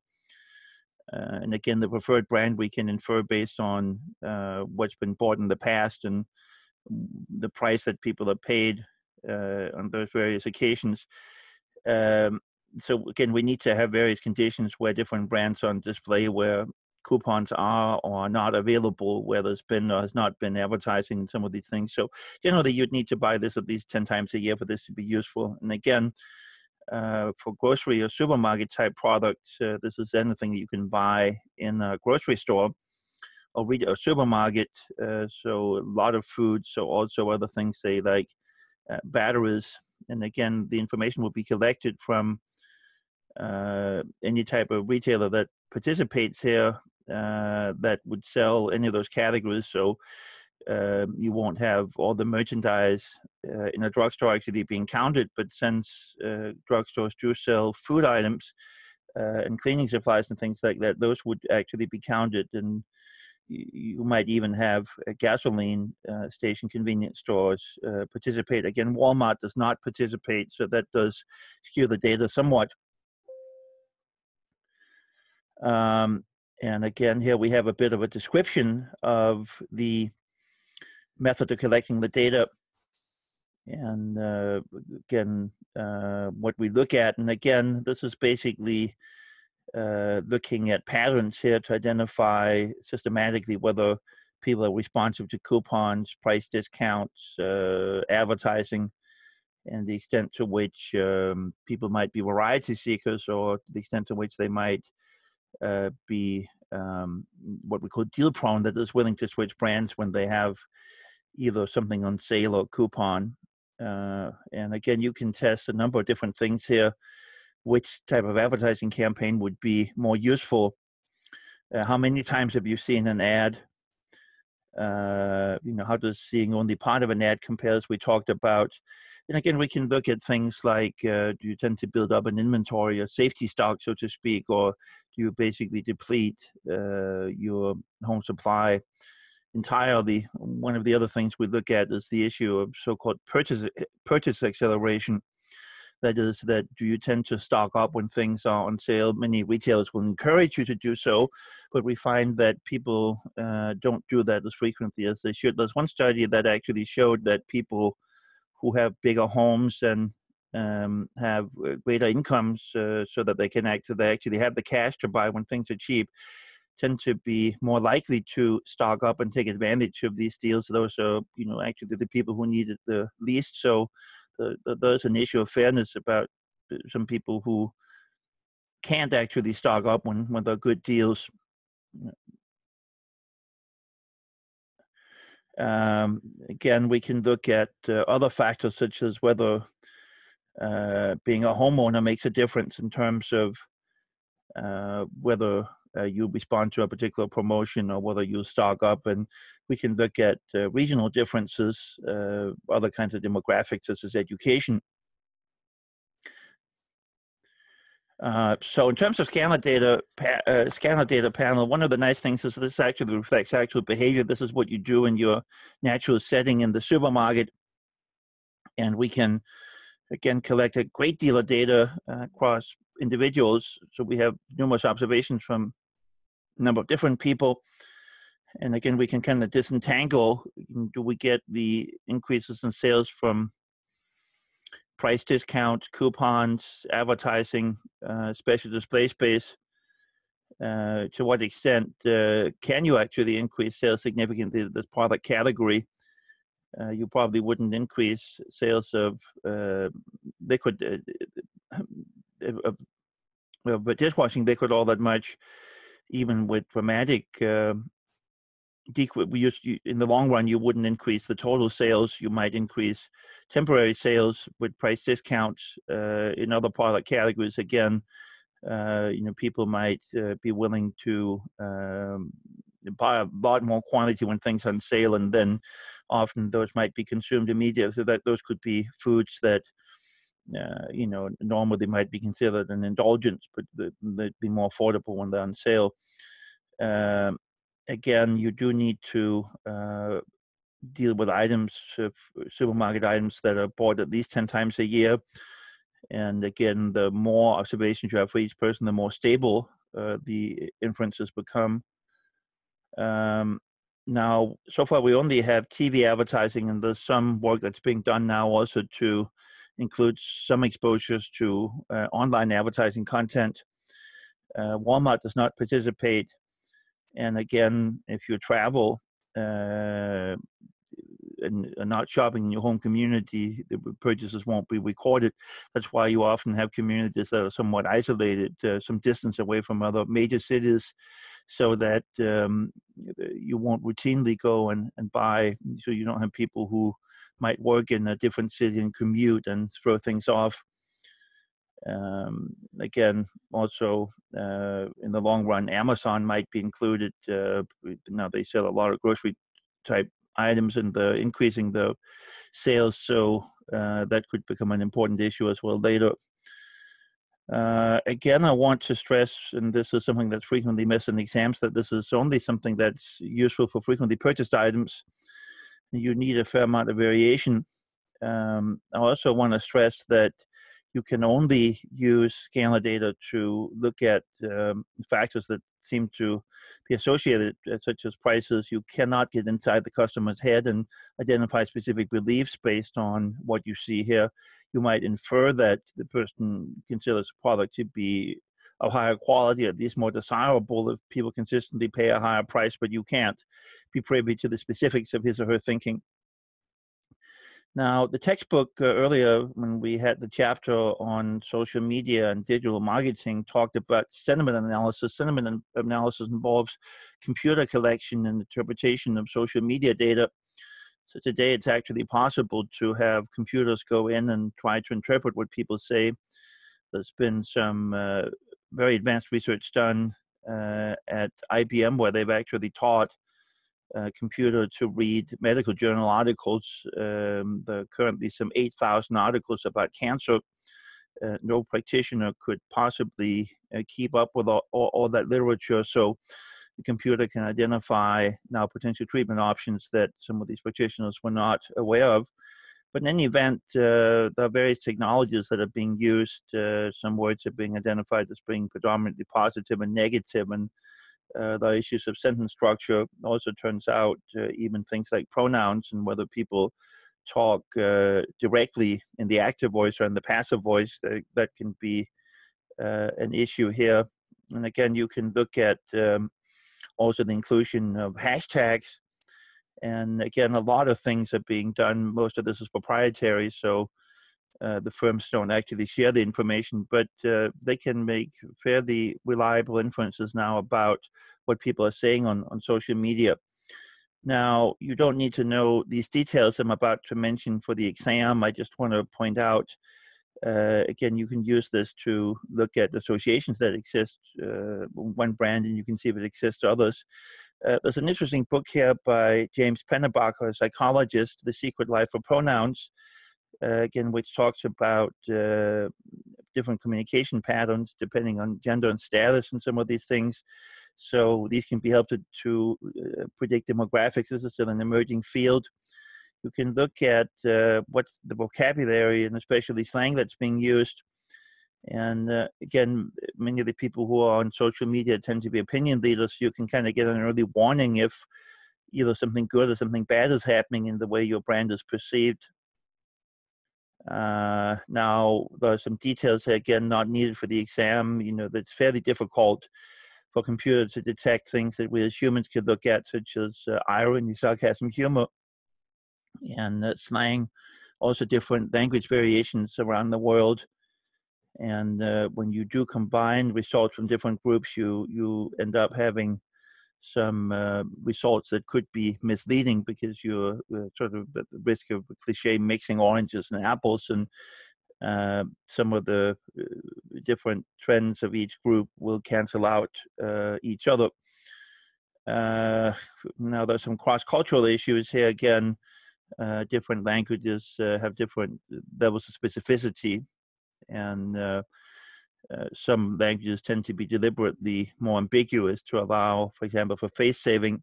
And again, the preferred brand we can infer based on what's been bought in the past and the price that people have paid on those various occasions. So again, we need to have various conditions where different brands are on display, where coupons are or are not available, where there's been or has not been advertising in some of these things. So generally, you'd need to buy this at least 10 times a year for this to be useful. And again, for grocery or supermarket type products, this is anything you can buy in a grocery store or retail supermarket. So a lot of food, so also other things, say like batteries. And again, the information will be collected from any type of retailer that participates here that would sell any of those categories. So you won't have all the merchandise in a drugstore actually being counted, but since drugstores do sell food items and cleaning supplies and things like that, those would actually be counted. And you might even have a gasoline station convenience stores participate. Again, Walmart does not participate, so that does skew the data somewhat. And again, here we have a bit of a description of the method of collecting the data. And again, what we look at, and again, this is basically looking at patterns here to identify systematically whether people are responsive to coupons, price discounts, advertising, and the extent to which people might be variety seekers, or the extent to which they might be what we call deal prone, that is willing to switch brands when they have either something on sale or coupon. And again, you can test a number of different things here. Which type of advertising campaign would be more useful? How many times have you seen an ad? How does seeing only part of an ad compare, as we talked about? And again, we can look at things like, do you tend to build up an inventory, a safety stock, so to speak, or do you basically deplete your home supply entirely? One of the other things we look at is the issue of so-called purchase acceleration. That is, that do you tend to stock up when things are on sale? Many retailers will encourage you to do so, but we find that people don't do that as frequently as they should. There's one study that actually showed that people who have bigger homes and have greater incomes, so that they actually have the cash to buy when things are cheap, tend to be more likely to stock up and take advantage of these deals. Those are, actually the people who need it the least. So there's an issue of fairness about some people who can't actually stock up when there are good deals. Again, we can look at other factors, such as whether being a homeowner makes a difference in terms of whether you respond to a particular promotion or whether you stock up. And we can look at regional differences, other kinds of demographics, such as education. So in terms of scanner data panel, one of the nice things is this actually reflects actual behavior. This is what you do in your natural setting in the supermarket. And we can, again, collect a great deal of data across individuals. So we have numerous observations from a number of different people. And again, we can kind of disentangle, do we get the increases in sales from price discounts, coupons, advertising, special display space? To what extent can you actually increase sales significantly in this product category? You probably wouldn't increase sales of liquid, dishwashing liquid all that much, even with dramatic decrease. In the long run, you wouldn't increase the total sales. You might increase temporary sales with price discounts. In other product categories, again, people might be willing to buy a lot more quantity when things are on sale, and then often those might be consumed immediately. So that those could be foods that normally might be considered an indulgence, but they'd be more affordable when they're on sale. Again, you do need to deal with items, supermarket items that are bought at least 10 times a year. And again, the more observations you have for each person, the more stable the inferences become. Now, so far we only have TV advertising, and there's some work that's being done now also to include some exposures to online advertising content. Walmart does not participate. And again, if you travel and are not shopping in your home community, the purchases won't be recorded. That's why you often have communities that are somewhat isolated, some distance away from other major cities, so that you won't routinely go and buy, so you don't have people who might work in a different city and commute and throw things off. Again, also in the long run, Amazon might be included. Now they sell a lot of grocery type items and increasing the sales, so that could become an important issue as well later. Again, I want to stress, and this is something that's frequently missed in exams, that this is only something that's useful for frequently purchased items. You need a fair amount of variation. I also want to stress that you can only use scanner data to look at factors that seem to be associated, such as prices. You cannot get inside the customer's head and identify specific beliefs based on what you see here. You might infer that the person considers a product to be of higher quality, at least more desirable, if people consistently pay a higher price, but you can't be privy to the specifics of his or her thinking. Now, the textbook earlier, when we had the chapter on social media and digital marketing, talked about sentiment analysis. Sentiment analysis involves computer collection and interpretation of social media data. So today, it's actually possible to have computers go in and try to interpret what people say. There's been some very advanced research done at IBM where they've actually taught computer to read medical journal articles. There are currently some 8,000 articles about cancer. No practitioner could possibly keep up with all that literature, so the computer can identify now potential treatment options that some of these practitioners were not aware of. But in any event, there are various technologies that are being used. Some words are being identified as being predominantly positive and negative, and the issues of sentence structure. Also turns out even things like pronouns and whether people talk directly in the active voice or in the passive voice, that can be an issue here. And again, you can look at also the inclusion of hashtags. And again, a lot of things are being done. Most of this is proprietary, so the firms don't actually share the information, but they can make fairly reliable inferences now about what people are saying on social media. Now, you don't need to know these details I'm about to mention for the exam. I just want to point out, again, you can use this to look at associations that exist one brand, and you can see if it exists to others. There's an interesting book here by James Perner, a psychologist, The Secret Life of Pronouns, again, which talks about different communication patterns depending on gender and status and some of these things. So these can be helpful to predict demographics. This is still an emerging field. You can look at what's the vocabulary and especially slang that's being used. And again, many of the people who are on social media tend to be opinion leaders. You can kind of get an early warning if either something good or something bad is happening in the way your brand is perceived. Now, there are some details here, again, not needed for the exam. That's fairly difficult for computers to detect things that we as humans could look at, such as irony, sarcasm, humor, and slang. Also different language variations around the world. And when you do combine results from different groups, you end up having some results that could be misleading because you're sort of at the risk of cliche mixing oranges and apples, and some of the different trends of each group will cancel out each other. Now, there's some cross-cultural issues here. Again, different languages have different levels of specificity, and some languages tend to be deliberately more ambiguous to allow, for example, for face saving.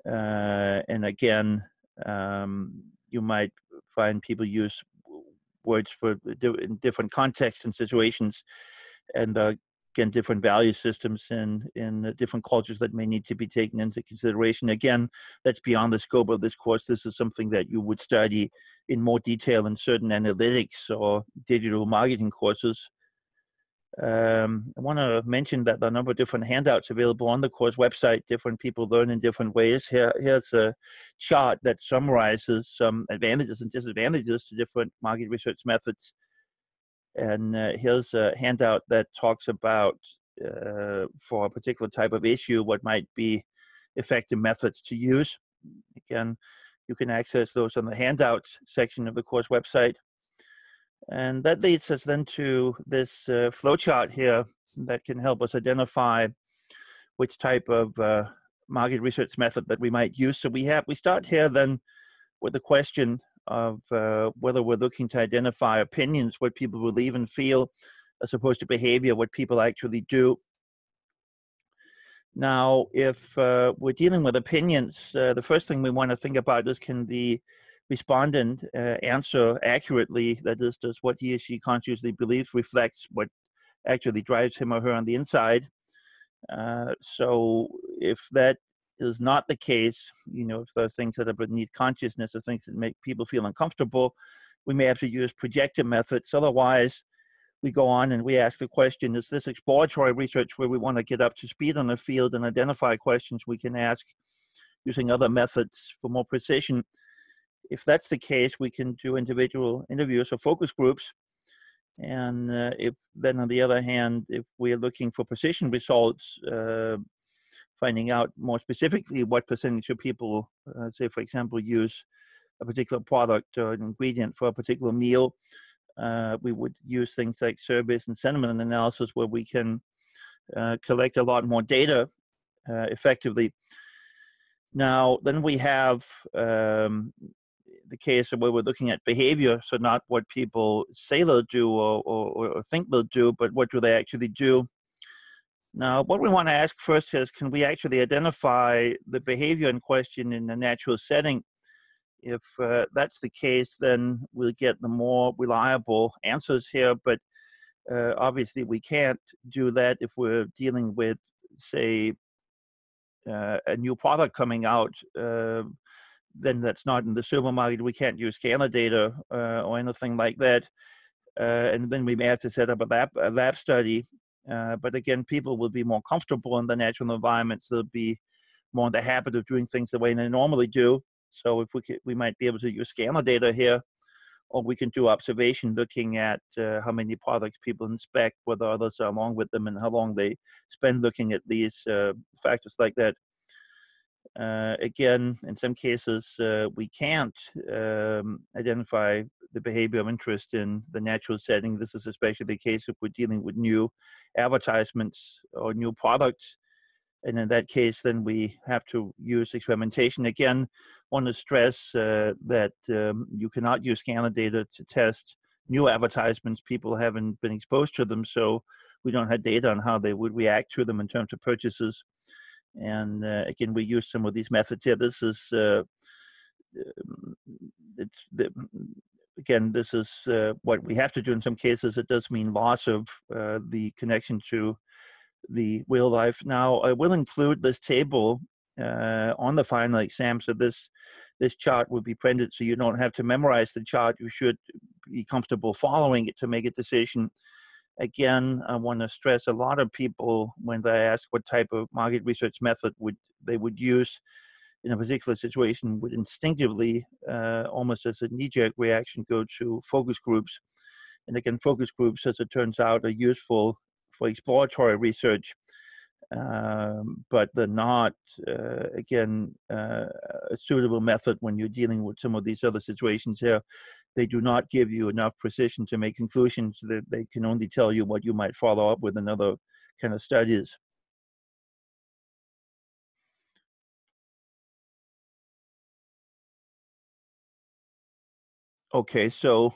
And again, you might find people use words in different contexts and situations, and again, different value systems in different cultures that may need to be taken into consideration. Again, that's beyond the scope of this course. This is something that you would study in more detail in certain analytics or digital marketing courses. I want to mention that there are a number of different handouts available on the course website. Different people learn in different ways. Here's a chart that summarizes some advantages and disadvantages to different market research methods. And here's a handout that talks about, for a particular type of issue, what might be effective methods to use. Again, you can access those on the handouts section of the course website. And that leads us then to this flowchart here that can help us identify which type of market research method that we might use. So we start here then with the question of whether we're looking to identify opinions, what people believe and feel, as opposed to behavior, what people actually do. Now, if we're dealing with opinions, the first thing we want to think about is, can the respondent answer accurately? That is, does what he or she consciously believes reflects what actually drives him or her on the inside? So if that is not the case, if there are things that are beneath consciousness or things that make people feel uncomfortable, we may have to use projective methods. Otherwise, we go on and we ask the question, is this exploratory research where we want to get up to speed on the field and identify questions we can ask using other methods for more precision? If that's the case, we can do individual interviews or focus groups. And if then, on the other hand, if we're looking for precision results, finding out more specifically what percentage of people, say, for example, use a particular product or an ingredient for a particular meal, we would use things like surveys and sentiment analysis, where we can collect a lot more data effectively. Now, then we have the case of where we're looking at behavior, so not what people say they'll do or think they'll do, but what do they actually do. Now, what we want to ask first is, can we actually identify the behavior in question in a natural setting? If that's the case, then we'll get the more reliable answers here, but obviously we can't do that if we're dealing with, say, a new product coming out, then that's not in the supermarket. We can't use scanner data or anything like that. And then we may have to set up a lab study. But again, people will be more comfortable in the natural environments. They'll be more in the habit of doing things the way they normally do. So if we might be able to use scanner data here, or we can do observation looking at how many products people inspect, whether others are along with them, and how long they spend looking at these factors like that. Again, in some cases, we can't identify the behavior of interest in the natural setting. This is especially the case if we're dealing with new advertisements or new products. And in that case, then we have to use experimentation. Again, want to stress that you cannot use scanner data to test new advertisements. People haven't been exposed to them, so we don't have data on how they would react to them in terms of purchases. And again, we use some of these methods here. This is this is what we have to do in some cases. It does mean loss of the connection to the real life. Now, I will include this table on the final exam, so this chart will be printed, so you don't have to memorize the chart. You should be comfortable following it to make a decision. Again, I want to stress, a lot of people, when they ask what type of market research method they would use in a particular situation, would instinctively, almost as a knee-jerk reaction, go to focus groups. And again, focus groups, as it turns out, are useful for exploratory research, but they're not, a suitable method when you're dealing with some of these other situations here. They do not give you enough precision to make conclusions. That they can only tell you what you might follow up with in other kind of studies. Okay, so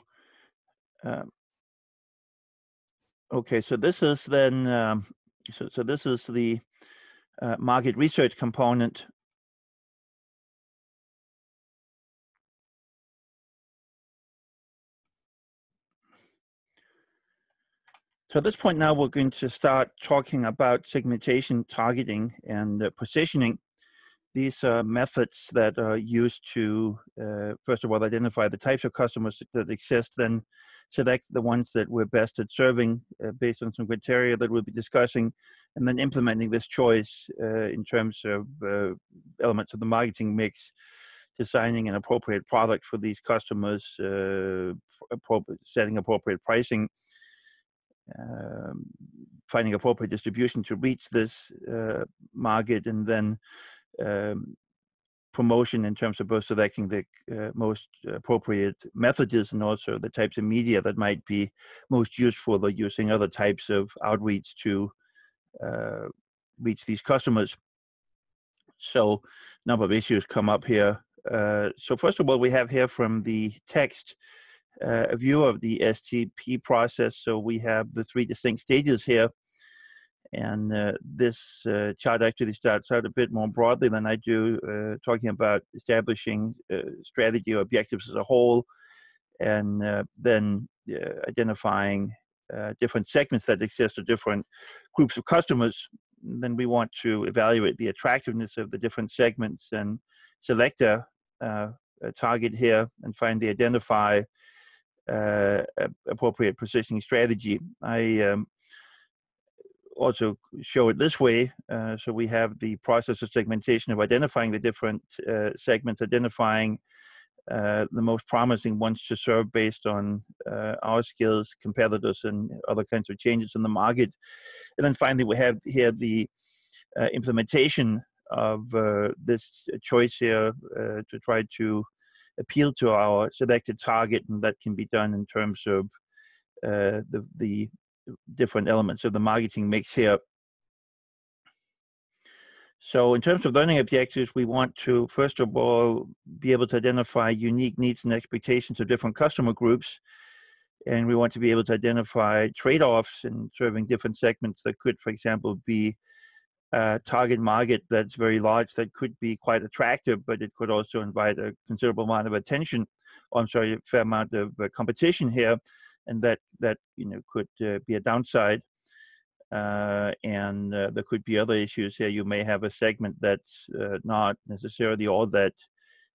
so this is then so this is the market research component. So at this point now, we're going to start talking about segmentation, targeting, and positioning. These are methods that are used to, first of all, identify the types of customers that exist, then select the ones that we're best at serving based on some criteria that we'll be discussing, and then implementing this choice in terms of elements of the marketing mix, designing an appropriate product for these customers, setting appropriate pricing, finding appropriate distribution to reach this market, and then promotion in terms of both selecting the most appropriate methods and also the types of media that might be most useful, or using other types of outreach to reach these customers. So a number of issues come up here. So first of all, we have here from the text a view of the STP process. So we have the 3 distinct stages here. And this chart actually starts out a bit more broadly than I do, talking about establishing strategy or objectives as a whole, and then identifying different segments that exist or different groups of customers. Then we want to evaluate the attractiveness of the different segments and select a target here and finally identify appropriate positioning strategy. I also show it this way. So we have the process of segmentation of identifying the different segments, identifying the most promising ones to serve based on our skills, competitors, and other kinds of changes in the market. And then finally, we have here the implementation of this choice here to try to appeal to our selected target, and that can be done in terms of the different elements of the marketing mix here. So in terms of learning objectives, we want to, first of all, be able to identify unique needs and expectations of different customer groups. And we want to be able to identify trade-offs in serving different segments that could, for example, be a target market that's very large, that could be quite attractive, but it could also invite a considerable amount of attention, a fair amount of competition here, and that could be a downside. And there could be other issues here. You may have a segment that's not necessarily all that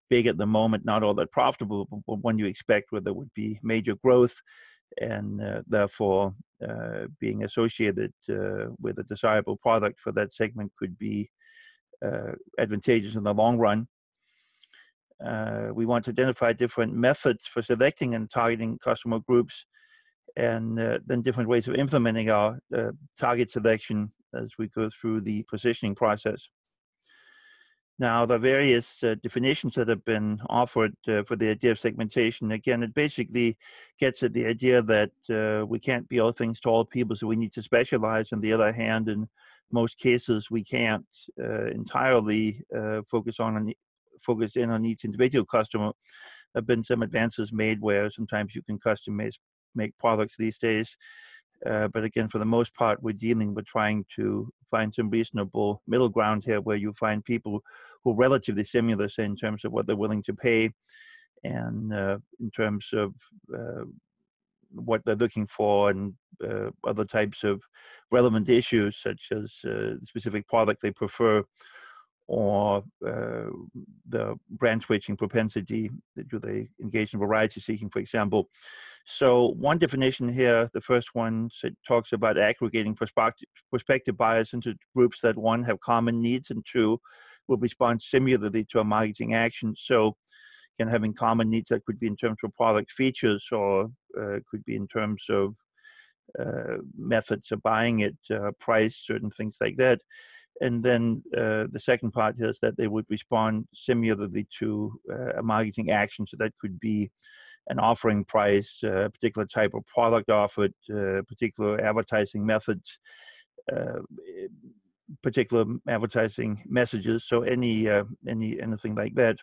big at the moment, not all that profitable, but one you expect where there would be major growth, and therefore being associated with a desirable product for that segment could be advantageous in the long run. We want to identify different methods for selecting and targeting customer groups, and then different ways of implementing our target selection as we go through the positioning process. Now, the various definitions that have been offered for the idea of segmentation, again, it basically gets at the idea that we can't be all things to all people, so we need to specialize. On the other hand, in most cases, we can't entirely focus in on each individual customer. There have been some advances made where sometimes you can make products these days. But again, for the most part, we're dealing with trying to find some reasonable middle ground here, where you find people who are relatively similar, say, in terms of what they're willing to pay, and in terms of what they're looking for, and other types of relevant issues, such as the specific product they prefer, or the brand switching propensity. Do they engage in variety seeking, for example? So one definition here, the first one, talks about aggregating prospective buyers into groups that, 1, have common needs, and 2, will respond similarly to a marketing action. So again, having common needs, that could be in terms of product features, or could be in terms of methods of buying it, price, certain things like that. And then the second part here is that they would respond similarly to a marketing action. So that could be an offering price, a particular type of product offered, particular advertising methods, particular advertising messages. So anything like that.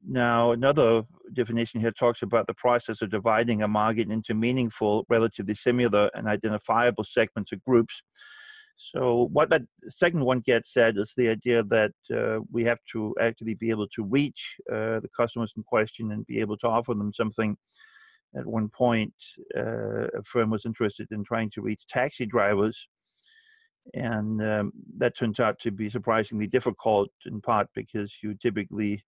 Now, another definition here talks about the process of dividing a market into meaningful, relatively similar, and identifiable segments or groups. So what that second one gets at is the idea that we have to actually be able to reach the customers in question and be able to offer them something at one point, a firm was interested in trying to reach taxi drivers. And that turns out to be surprisingly difficult, in part because you typically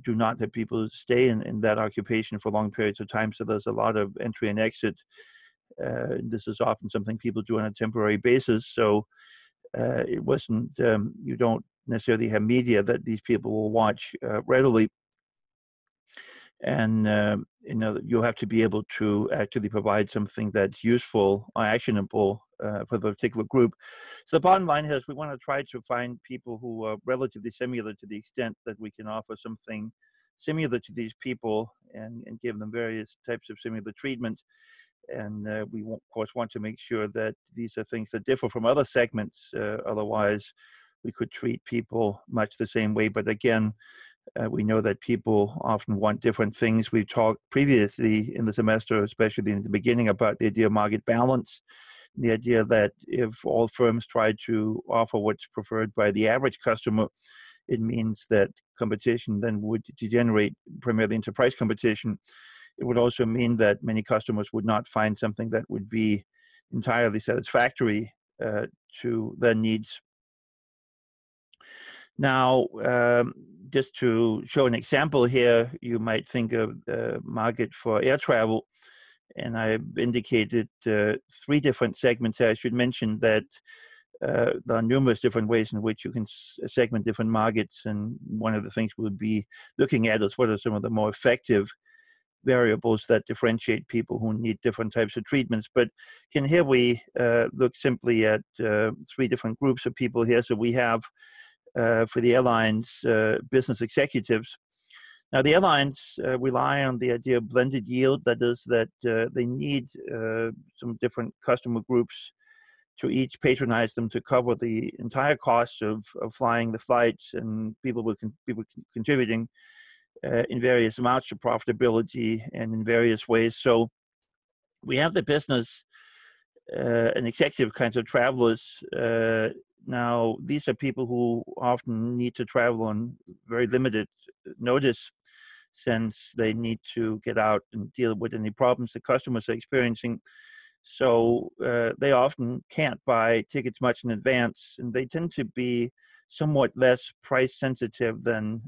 do not have people stay in that occupation for long periods of time. So there's a lot of entry and exit. This is often something people do on a temporary basis. So it wasn't, you don't necessarily have media that these people will watch readily. And you have to be able to actually provide something that's useful or actionable for the particular group. So the bottom line is we want to try to find people who are relatively similar to the extent that we can offer something similar to these people and give them various types of similar treatment. And we, of course, want to make sure that these are things that differ from other segments. Otherwise, we could treat people much the same way. But again, we know that people often want different things. We talked previously in the semester, especially in the beginning, about the idea of market balance, the idea that if all firms try to offer what's preferred by the average customer, it means that competition then would degenerate primarily into price competition. It would also mean that many customers would not find something that would be entirely satisfactory to their needs. Now, just to show an example here, you might think of the market for air travel. And I've indicated 3 different segments. I should mention that there are numerous different ways in which you can segment different markets. And one of the things we'll be looking at is what are some of the more effective variables that differentiate people who need different types of treatments. But here we look simply at 3 different groups of people here. So we have, for the airlines, business executives. Now, the airlines rely on the idea of blended yield. That is, that they need some different customer groups to each patronize them to cover the entire cost of flying the flights, and people contributing in various amounts to profitability and in various ways. So we have the business and executive kinds of travelers. Now, these are people who often need to travel on very limited notice, since they need to get out and deal with any problems the customers are experiencing. So they often can't buy tickets much in advance, and they tend to be somewhat less price sensitive than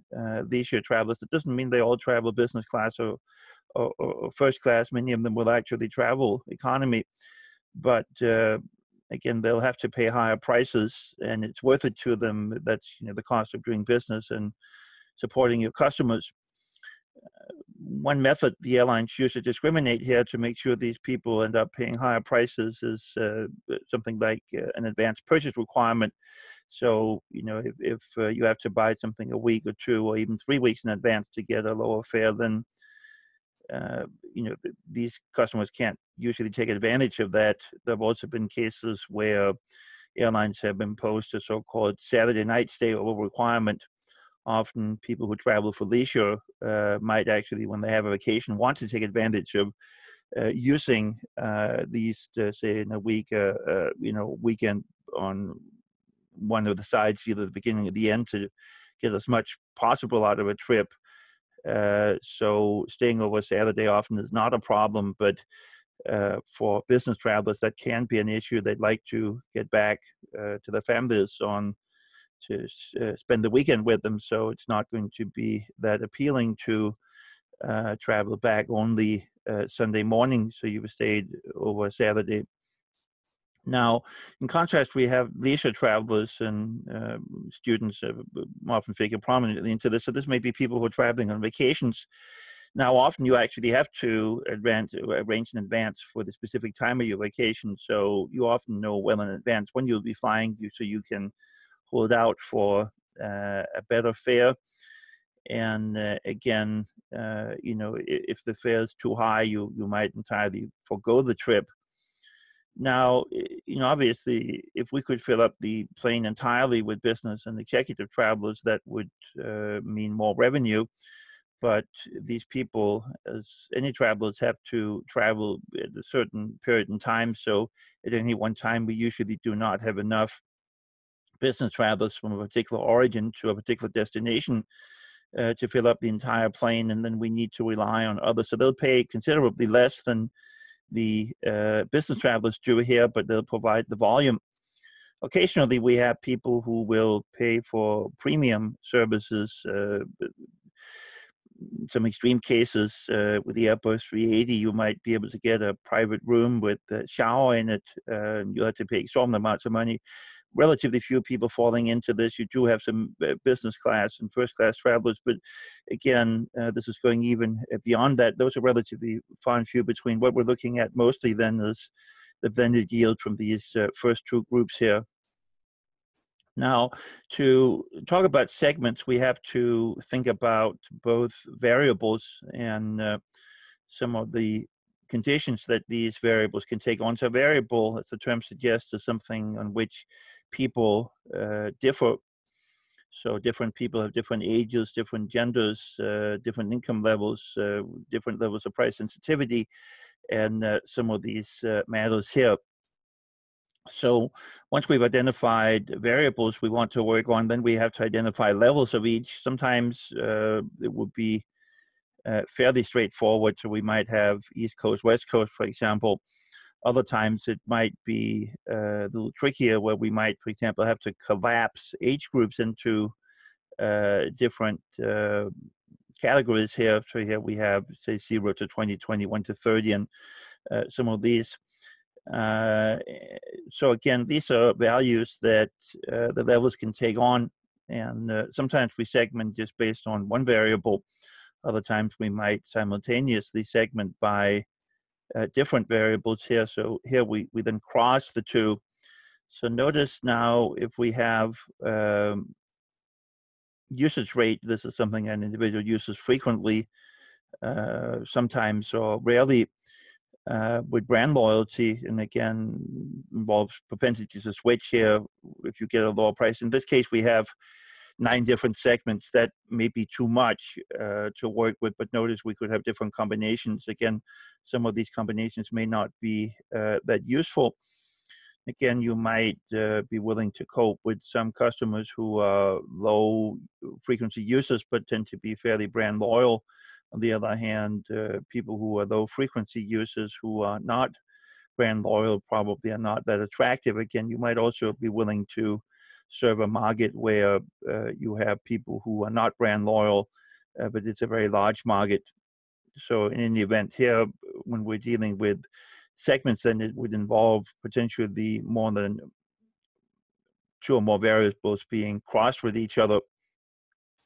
leisure travelers. It doesn't mean they all travel business class or first class. Many of them will actually travel economy, but again, they'll have to pay higher prices, and it's worth it to them. That's the cost of doing business and supporting your customers. One method the airlines use to discriminate here to make sure these people end up paying higher prices is something like an advanced purchase requirement. So, if you have to buy something a week or 2 or even 3 weeks in advance to get a lower fare, then these customers can't usually take advantage of that. There have also been cases where airlines have imposed a so-called Saturday night stay over requirement. Often people who travel for leisure might actually, when they have a vacation, want to take advantage of using these, say, in a week, weekend on one of the sides, either the beginning or the end, to get as much possible out of a trip. So staying over Saturday often is not a problem, but for business travelers, that can be an issue. They'd like to get back to their families to spend the weekend with them, so it's not going to be that appealing to travel back only Sunday morning, so you've stayed over Saturday. Now, in contrast, we have leisure travelers, and students often figure prominently into this. So this may be people who are traveling on vacations. Now, often you actually have to arrange in advance for the specific time of your vacation, so you often know well in advance when you'll be flying, so you can hold out for a better fare. And again, if the fare is too high, you might entirely forego the trip. Now, obviously, if we could fill up the plane entirely with business and executive travelers, that would mean more revenue. But these people, as any travelers, have to travel at a certain period in time. So at any one time, we usually do not have enough business travelers from a particular origin to a particular destination to fill up the entire plane, and then we need to rely on others. So they'll pay considerably less than the business travelers do here, but they'll provide the volume. Occasionally, we have people who will pay for premium services. In some extreme cases, with the Airbus 380, you might be able to get a private room with a shower in it. You have to pay exorbitant amounts of money. Relatively few people falling into this. You do have some business class and first class travelers, but again, this is going even beyond that. Those are relatively far and few between. What we're looking at mostly then is the blended yield from these first two groups here. Now, to talk about segments, we have to think about both variables and some of the conditions that these variables can take on. So variable, as the term suggests, is something on which people differ. So different people have different ages, different genders, different income levels, different levels of price sensitivity, and some of these matters here. So once we've identified variables we want to work on, then we have to identify levels of each. Sometimes it would be fairly straightforward. So we might have East Coast, West Coast, for example. Other times it might be a little trickier, where we might, for example, have to collapse age groups into different categories here. So here we have, say, 0 to 20, 21 to 30, and some of these. So again, these are values that the levels can take on, and sometimes we segment just based on one variable. Other times we might simultaneously segment by different variables here. So here we then cross the two. So notice now, if we have usage rate, this is something an individual uses frequently, sometimes or rarely. With brand loyalty, and again involves propensity to switch here if you get a lower price. In this case, we have 9 different segments. That may be too much to work with, but notice we could have different combinations. Again, some of these combinations may not be that useful. Again, you might be willing to cope with some customers who are low frequency users but tend to be fairly brand loyal. On the other hand, people who are low frequency users who are not brand loyal probably are not that attractive. Again, you might also be willing to serve a market where you have people who are not brand loyal, but it's a very large market. So in any event here, when we're dealing with segments, then it would involve potentially more than 2 or more variables being crossed with each other.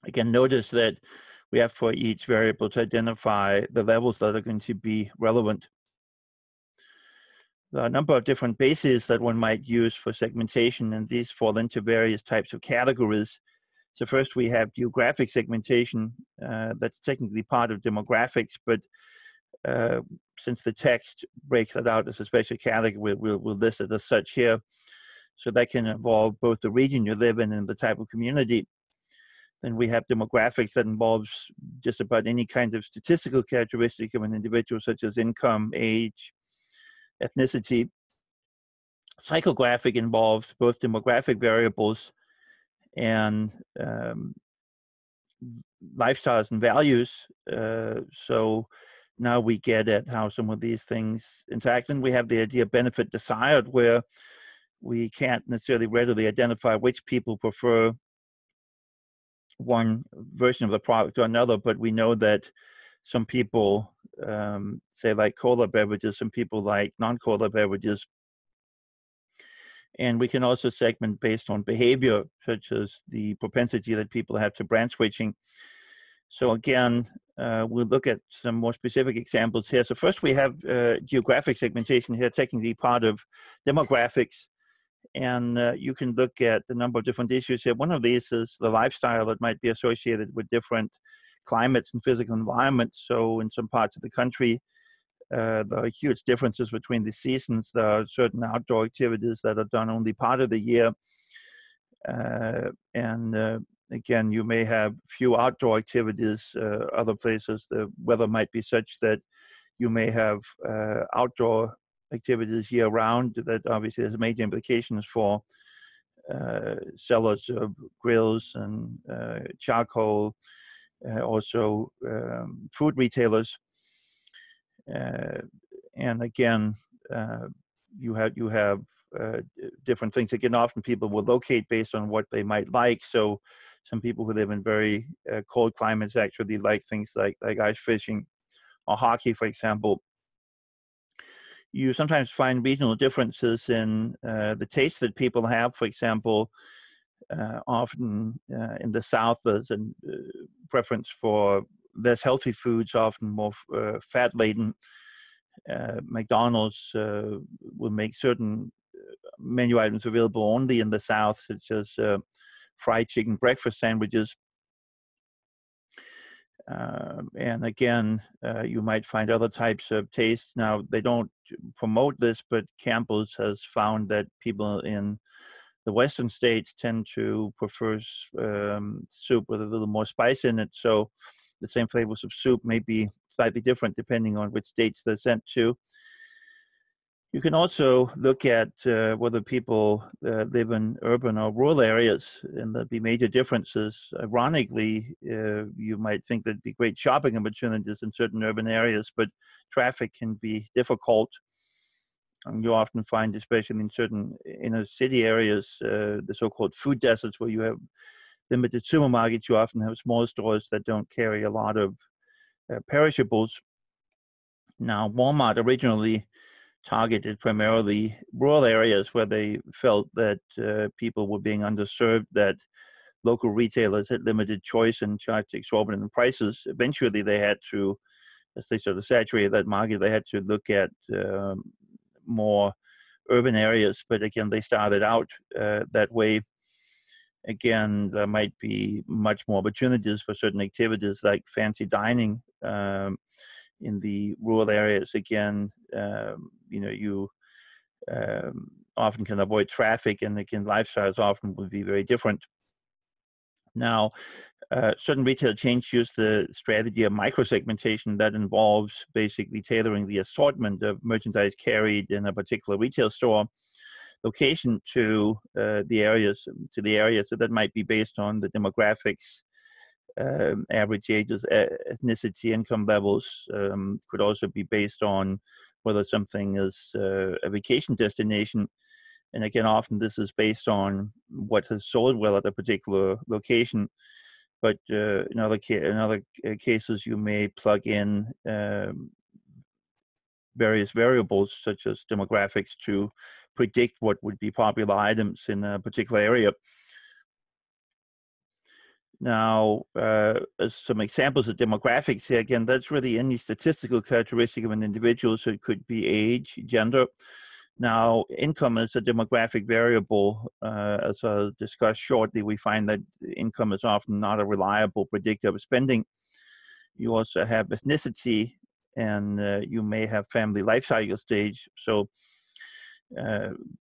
Again, notice that we have for each variable to identify the levels that are going to be relevant. There are a number of different bases that one might use for segmentation, and these fall into various types of categories. So first we have geographic segmentation. That's technically part of demographics, but since the text breaks it out as a special category, we'll list it as such here. So that can involve both the region you live in and the type of community. Then we have demographics that involves just about any kind of statistical characteristic of an individual, such as income, age, ethnicity. Psychographic involves both demographic variables and lifestyles and values. So now we get at how some of these things interact. And we have the idea of benefit desired, where we can't necessarily readily identify which people prefer one version of the product or another, but we know that some people say like cola beverages, some people like non-cola beverages. And we can also segment based on behavior, such as the propensity that people have to brand switching. So again, we'll look at some more specific examples here. So first we have geographic segmentation here, technically part of demographics. And you can look at a number of different issues here. One of these is the lifestyle that might be associated with different climates and physical environments. So in some parts of the country, there are huge differences between the seasons. There are certain outdoor activities that are done only part of the year. Again, you may have few outdoor activities. Other places, the weather might be such that you may have outdoor activities year-round. That obviously has major implications for sellers of grills and charcoal also food retailers. And again, you have different things. Again, often people will locate based on what they might like. So some people who live in very cold climates actually like things like ice fishing or hockey, for example. You sometimes find regional differences in the taste that people have. For example, often in the South, there's a preference for less healthy foods, often more fat-laden. McDonald's will make certain menu items available only in the South, such as fried chicken breakfast sandwiches. And again, you might find other types of tastes. Now, they don't promote this, but Campbell's has found that people in the Western states tend to prefer soup with a little more spice in it. So the same flavors of soup may be slightly different depending on which states they're sent to. You can also look at whether people live in urban or rural areas, and there'll be major differences. Ironically, you might think there'd be great shopping opportunities in certain urban areas, but traffic can be difficult. And you often find, especially in certain inner city areas, the so-called food deserts, where you have limited supermarkets. You often have small stores that don't carry a lot of perishables. Now, Walmart originally targeted primarily rural areas where they felt that people were being underserved, that local retailers had limited choice and charged exorbitant prices. Eventually, they had to, as they sort of saturated that market, they had to look at more urban areas. But again, they started out that way. Again, there might be much more opportunities for certain activities like fancy dining in the rural areas. Again, you often can avoid traffic, and again, lifestyles often will be very different. Now, certain retail chains use the strategy of micro-segmentation that involves basically tailoring the assortment of merchandise carried in a particular retail store location to the areas. So that might be based on the demographics, average ages, ethnicity, income levels. Could also be based on whether something is a vacation destination. And again, often this is based on what has sold well at a particular location. But in other cases, you may plug in various variables such as demographics to predict what would be popular items in a particular area. Now, as some examples of demographics here, again, that's really any statistical characteristic of an individual, so it could be age, gender. Now, income is a demographic variable. As I'll discuss shortly, we find that income is often not a reliable predictor of spending. You also have ethnicity, and you may have family life cycle stage. So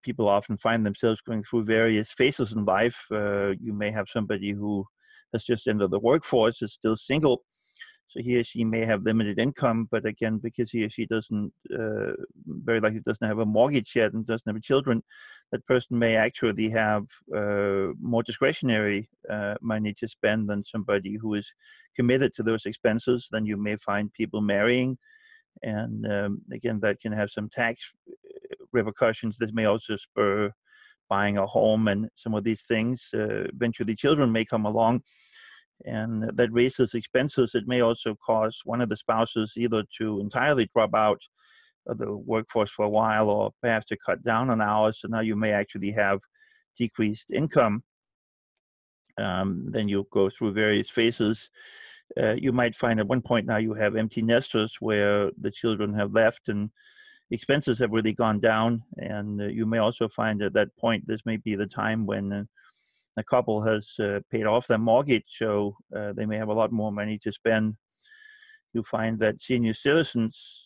people often find themselves going through various phases in life. You may have somebody who has just entered the workforce, is still single. So he or she may have limited income, but again, because he or she doesn't, very likely doesn't have a mortgage yet and doesn't have children, that person may actually have more discretionary money to spend than somebody who is committed to those expenses. Then you may find people marrying, and again, that can have some tax repercussions. This may also spur buying a home and some of these things. Eventually, children may come along, and that raises expenses. It may also cause one of the spouses either to entirely drop out of the workforce for a while, or perhaps to cut down on hours. So now you may actually have decreased income. Then you go through various phases. You might find at one point now you have empty nesters where the children have left and expenses have really gone down. And you may also find at that point, this may be the time when a couple has paid off their mortgage, so they may have a lot more money to spend. You find that senior citizens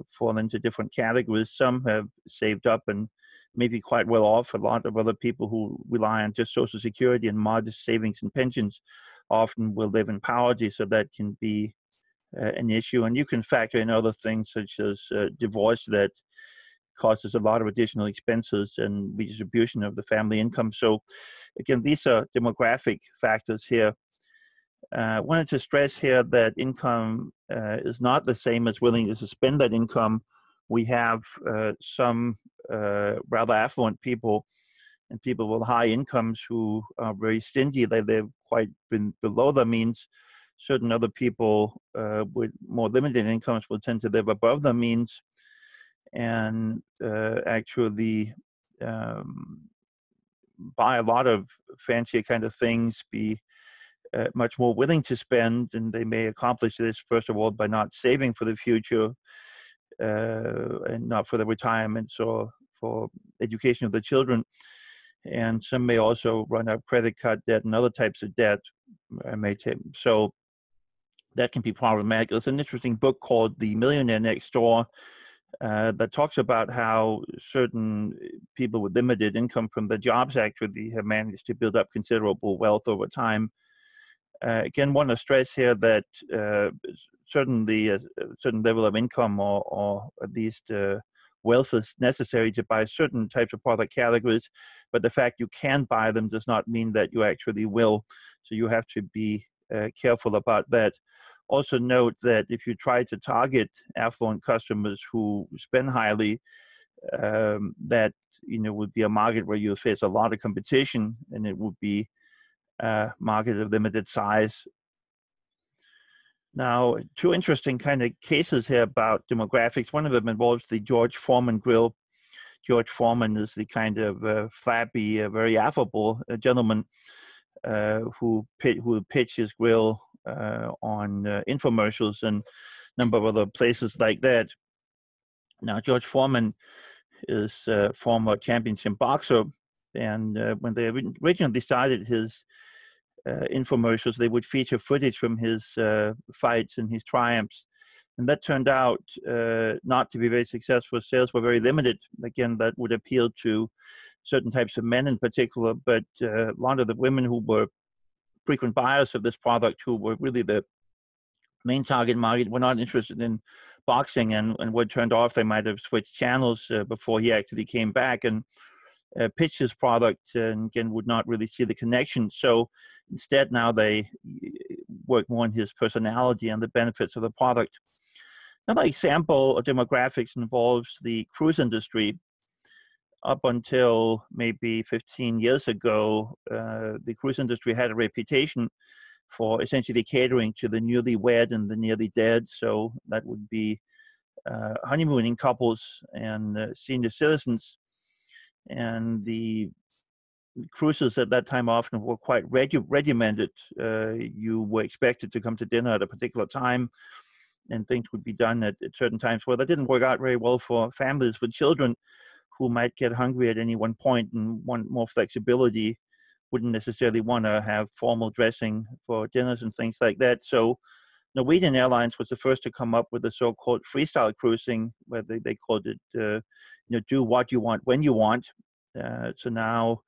fall into different categories. Some have saved up and maybe quite well off. A lot of other people who rely on just Social Security and modest savings and pensions often will live in poverty, so that can be an issue. And you can factor in other things such as divorce that causes a lot of additional expenses and redistribution of the family income. So again, these are demographic factors here. Wanted to stress here that income is not the same as willingness to spend that income. We have some rather affluent people and people with high incomes who are very stingy. They've quite been below their means. Certain other people with more limited incomes will tend to live above their means and actually buy a lot of fancy kind of things, be much more willing to spend, and they may accomplish this, first of all, by not saving for the future and not for the retirement or for education of the children. And some may also run up credit card debt and other types of debt. So that can be problematic. There's an interesting book called The Millionaire Next Door that talks about how certain people with limited income from the jobs actually have managed to build up considerable wealth over time. Again, want to stress here that certainly a certain level of income or at least wealth is necessary to buy certain types of product categories, but the fact you can buy them does not mean that you actually will. So you have to be careful about that. Also note that if you try to target affluent customers who spend highly, that would be a market where you face a lot of competition, and it would be a market of limited size. Now, two interesting kind of cases here about demographics. One of them involves the George Foreman grill. George Foreman is the kind of flappy, very affable gentleman who pitch his grill on infomercials and a number of other places like that. Now, George Foreman is a former championship boxer, and when they originally started his infomercials, they would feature footage from his fights and his triumphs. And that turned out not to be very successful. Sales were very limited. Again, that would appeal to certain types of men in particular, but a lot of the women who were frequent buyers of this product, who were really the main target market, were not interested in boxing and were turned off. They might have switched channels before he actually came back and pitched his product, and again would not really see the connection. So instead now they work more on his personality and the benefits of the product. Another example of demographics involves the cruise industry. Up until maybe 15 years ago, the cruise industry had a reputation for essentially catering to the newly wed and the nearly dead. So that would be honeymooning couples and senior citizens. And the cruises at that time often were quite regimented. You were expected to come to dinner at a particular time, and things would be done at certain times. Well, that didn't work out very well for families with children who might get hungry at any one point and want more flexibility, wouldn't necessarily want to have formal dressing for dinners and things like that. So Norwegian Airlines was the first to come up with the so-called freestyle cruising, where they called it, do what you want when you want. So now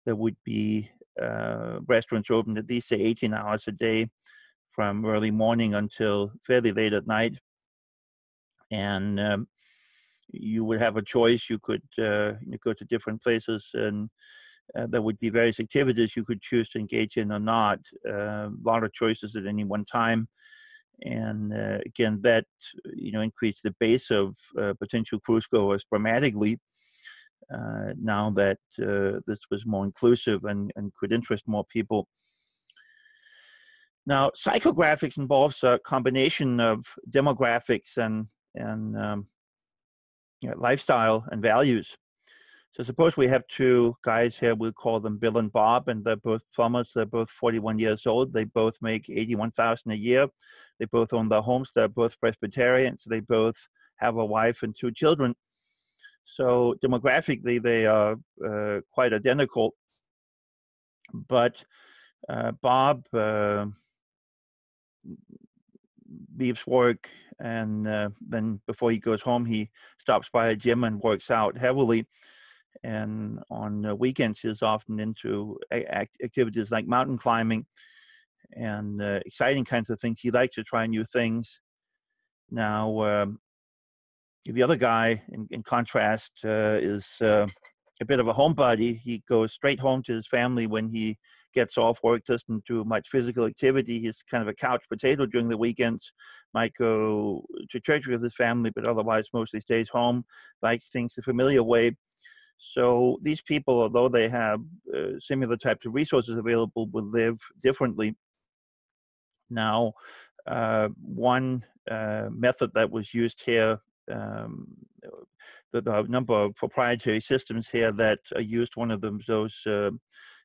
there would be restaurants open at least 18 hours a day, from early morning until fairly late at night. And you would have a choice. You could go to different places, and there would be various activities you could choose to engage in or not. A lot of choices at any one time. And again, that increased the base of potential cruise goers dramatically. Now that this was more inclusive and could interest more people. Now, psychographics involves a combination of demographics and lifestyle and values. So suppose we have two guys here, we'll call them Bill and Bob, and they're both plumbers. They're both 41 years old. They both make $81,000 a year. They both own their homes. They're both Presbyterians. They both have a wife and two children. So demographically, they are quite identical. But Bob leaves work, and then before he goes home, he stops by a gym and works out heavily. And on weekends, he's often into activities like mountain climbing and exciting kinds of things. He likes to try new things. Now, the other guy, in contrast, is a bit of a homebody. He goes straight home to his family when he gets off work, doesn't do much physical activity. He's kind of a couch potato during the weekends, might go to church with his family, but otherwise mostly stays home, likes things the familiar way. So these people, although they have similar types of resources available, will live differently. Now, one method that was used here, the number of proprietary systems here that are used, one of them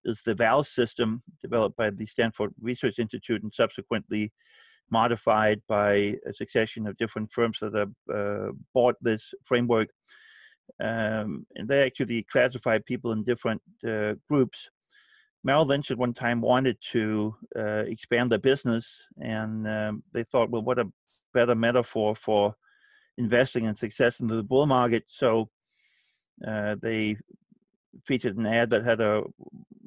is the VAL system developed by the Stanford Research Institute and subsequently modified by a succession of different firms that have bought this framework. And they actually classify people in different groups. Merrill Lynch at one time wanted to expand their business, and they thought, well, what a better metaphor for investing in success in the bull market. So they featured an ad that had a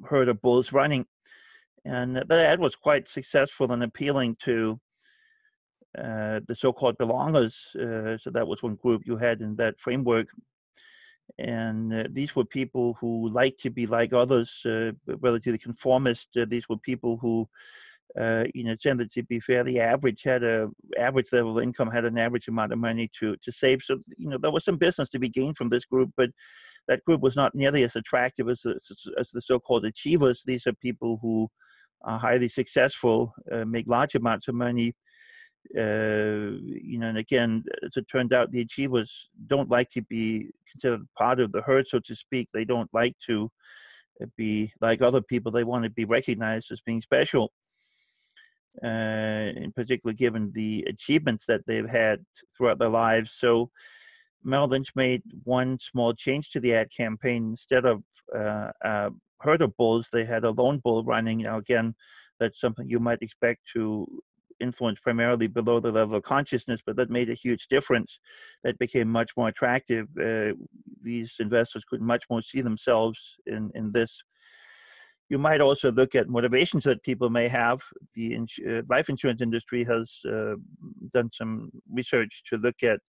herd of bulls running, and that ad was quite successful and appealing to the so-called belongers. So that was one group you had in that framework. And these were people who liked to be like others, relatively conformist. These were people who, tended to be fairly average, had a average level of income, had an average amount of money to save. So, there was some business to be gained from this group, but that group was not nearly as attractive as the so-called achievers. These are people who are highly successful, make large amounts of money. And again, as it turned out, the achievers don't like to be considered part of the herd, so to speak. They don't like to be like other people. They want to be recognized as being special, in particular, given the achievements that they've had throughout their lives. So Merrill Lynch made one small change to the ad campaign. Instead of a herd of bulls, they had a lone bull running. Now, again, that's something you might expect to influence primarily below the level of consciousness, but that made a huge difference. That became much more attractive. These investors could much more see themselves in this. You might also look at motivations that people may have. The life insurance industry has done some research to look at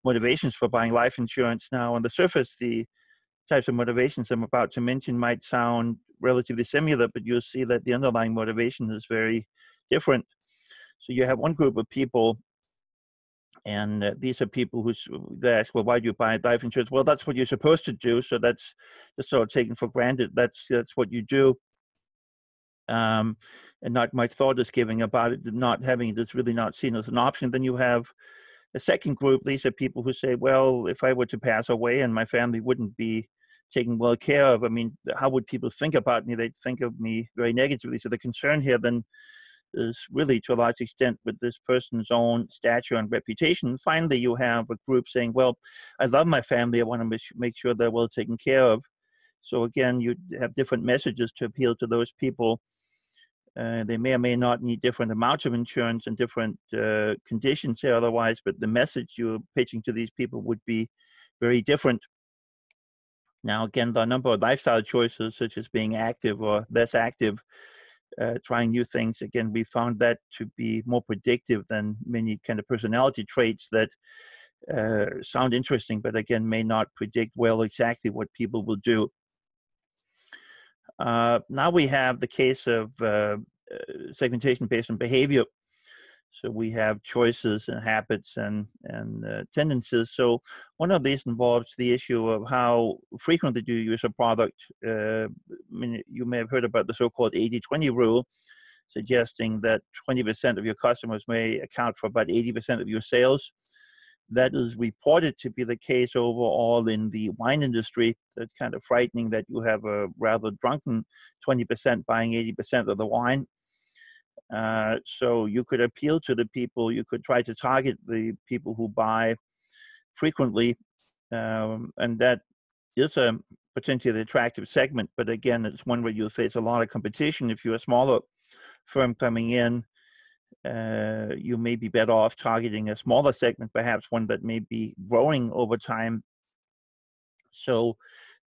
motivations for buying life insurance. Now, on the surface, the types of motivations I'm about to mention might sound relatively similar, but you'll see that the underlying motivation is very different. So you have one group of people, and these are people who they ask, well, why do you buy life insurance? Well, that's what you're supposed to do. So that's just sort of taken for granted. That's what you do. And not much thought is given about it, not having it is really not seen as an option. Then you have a second group. These are people who say, well, if I were to pass away and my family wouldn't be taken well care of, I mean, how would people think about me? They'd think of me very negatively. So the concern here then is really to a large extent with this person's own stature and reputation. Finally, you have a group saying, well, I love my family. I want to make sure they're well taken care of. So again, you have different messages to appeal to those people. They may or may not need different amounts of insurance and different conditions here otherwise, but the message you're pitching to these people would be very different. Now, again, there are a number of lifestyle choices, such as being active or less active, trying new things. Again, we found that to be more predictive than many kind of personality traits that sound interesting, but again, may not predict well exactly what people will do. Now we have the case of segmentation based on behavior. So we have choices and habits and tendencies. So one of these involves the issue of how frequently do you use a product. I mean, you may have heard about the so-called 80-20 rule, suggesting that 20% of your customers may account for about 80% of your sales. That is reported to be the case overall in the wine industry. It's kind of frightening that you have a rather drunken 20% buying 80% of the wine. So you could appeal to the people, you could try to target the people who buy frequently, and that is a potentially attractive segment, but again, it's one where you'll face a lot of competition. If you're a smaller firm coming in, you may be better off targeting a smaller segment, perhaps one that may be growing over time. So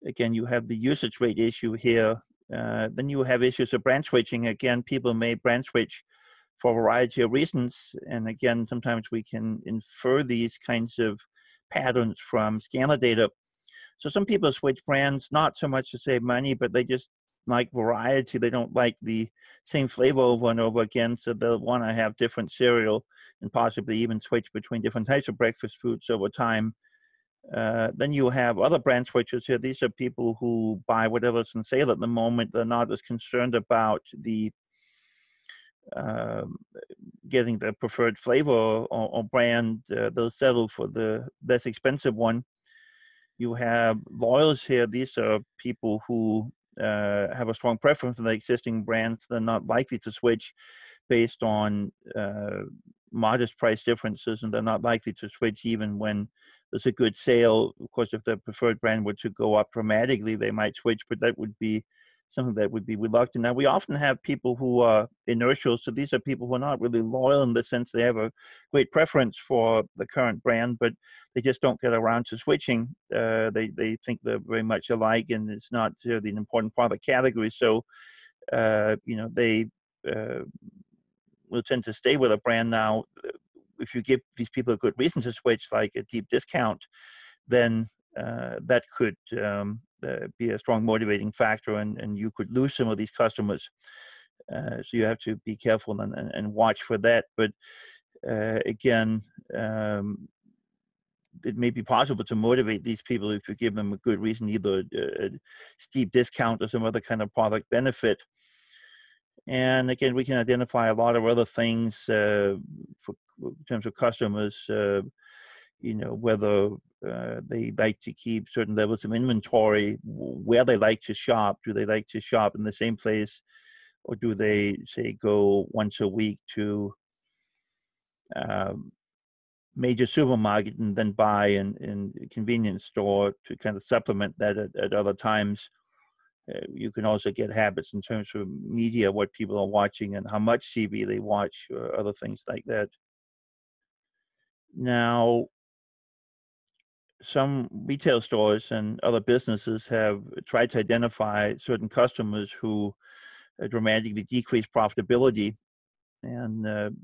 again, you have the usage rate issue here. Then you have issues of brand switching. Again, people may brand switch for a variety of reasons. And again, sometimes we can infer these kinds of patterns from scanner data. So some people switch brands, not so much to save money, but they just like variety. They don't like the same flavor over and over again, so they'll want to have different cereal and possibly even switch between different types of breakfast foods over time. Then you have other brand switchers here. These are people who buy whatever's on sale at the moment. They're not as concerned about the getting the preferred flavor or brand. They'll settle for the less expensive one. You have loyals here. These are people who have a strong preference for the existing brands. They're not likely to switch based on modest price differences, and they're not likely to switch even when there's a good sale. Of course, if the preferred brand were to go up dramatically, they might switch, but that would be something that would be reluctant. Now, we often have people who are inertial, so these are people who are not really loyal in the sense they have a great preference for the current brand, but they just don't get around to switching. They think they're very much alike, and it's not really an important part of the category. So, they will tend to stay with a brand. Now, if you give these people a good reason to switch, like a deep discount, then that could be a strong motivating factor, and you could lose some of these customers. So you have to be careful and watch for that. But again, it may be possible to motivate these people if you give them a good reason, either a steep discount or some other kind of product benefit. And again, we can identify a lot of other things in terms of customers, whether they like to keep certain levels of inventory, where they like to shop. Do they like to shop in the same place, or do they, say, go once a week to major supermarket and then buy in a convenience store to kind of supplement that at other times? You can also get habits in terms of media, what people are watching and how much TV they watch, or other things like that. Now, some retail stores and other businesses have tried to identify certain customers who dramatically decrease profitability, and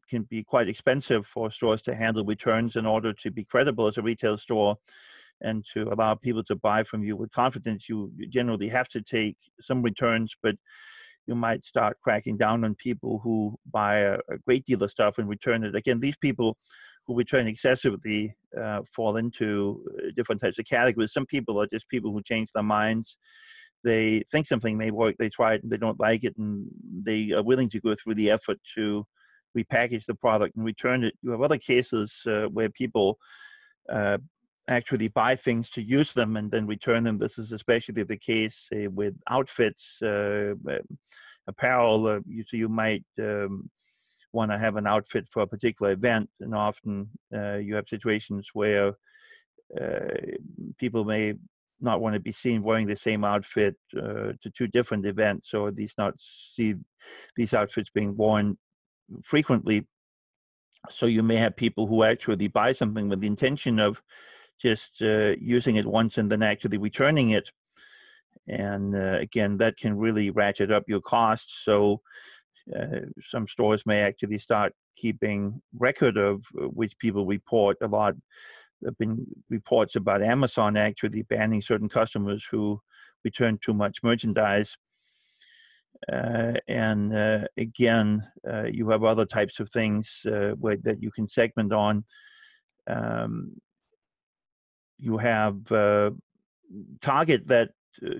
can be quite expensive for stores to handle returns in order to be credible as a retail store and to allow people to buy from you with confidence. You generally have to take some returns, but you might start cracking down on people who buy a great deal of stuff and return it. Again, these people who return excessively fall into different types of categories. Some people are just people who change their minds. They think something may work, they try it and they don't like it, and they are willing to go through the effort to repackage the product and return it. You have other cases where people actually buy things to use them and then return them. This is especially the case, say, with outfits, apparel. So you might want to have an outfit for a particular event, and often you have situations where people may not want to be seen wearing the same outfit to two different events, or at least not see these outfits being worn frequently. So you may have people who actually buy something with the intention of just using it once and then actually returning it. And again, that can really ratchet up your costs. So some stores may actually start keeping record of which people report. A lot there have been reports about Amazon actually banning certain customers who return too much merchandise. And again, you have other types of things that you can segment on. You have Target that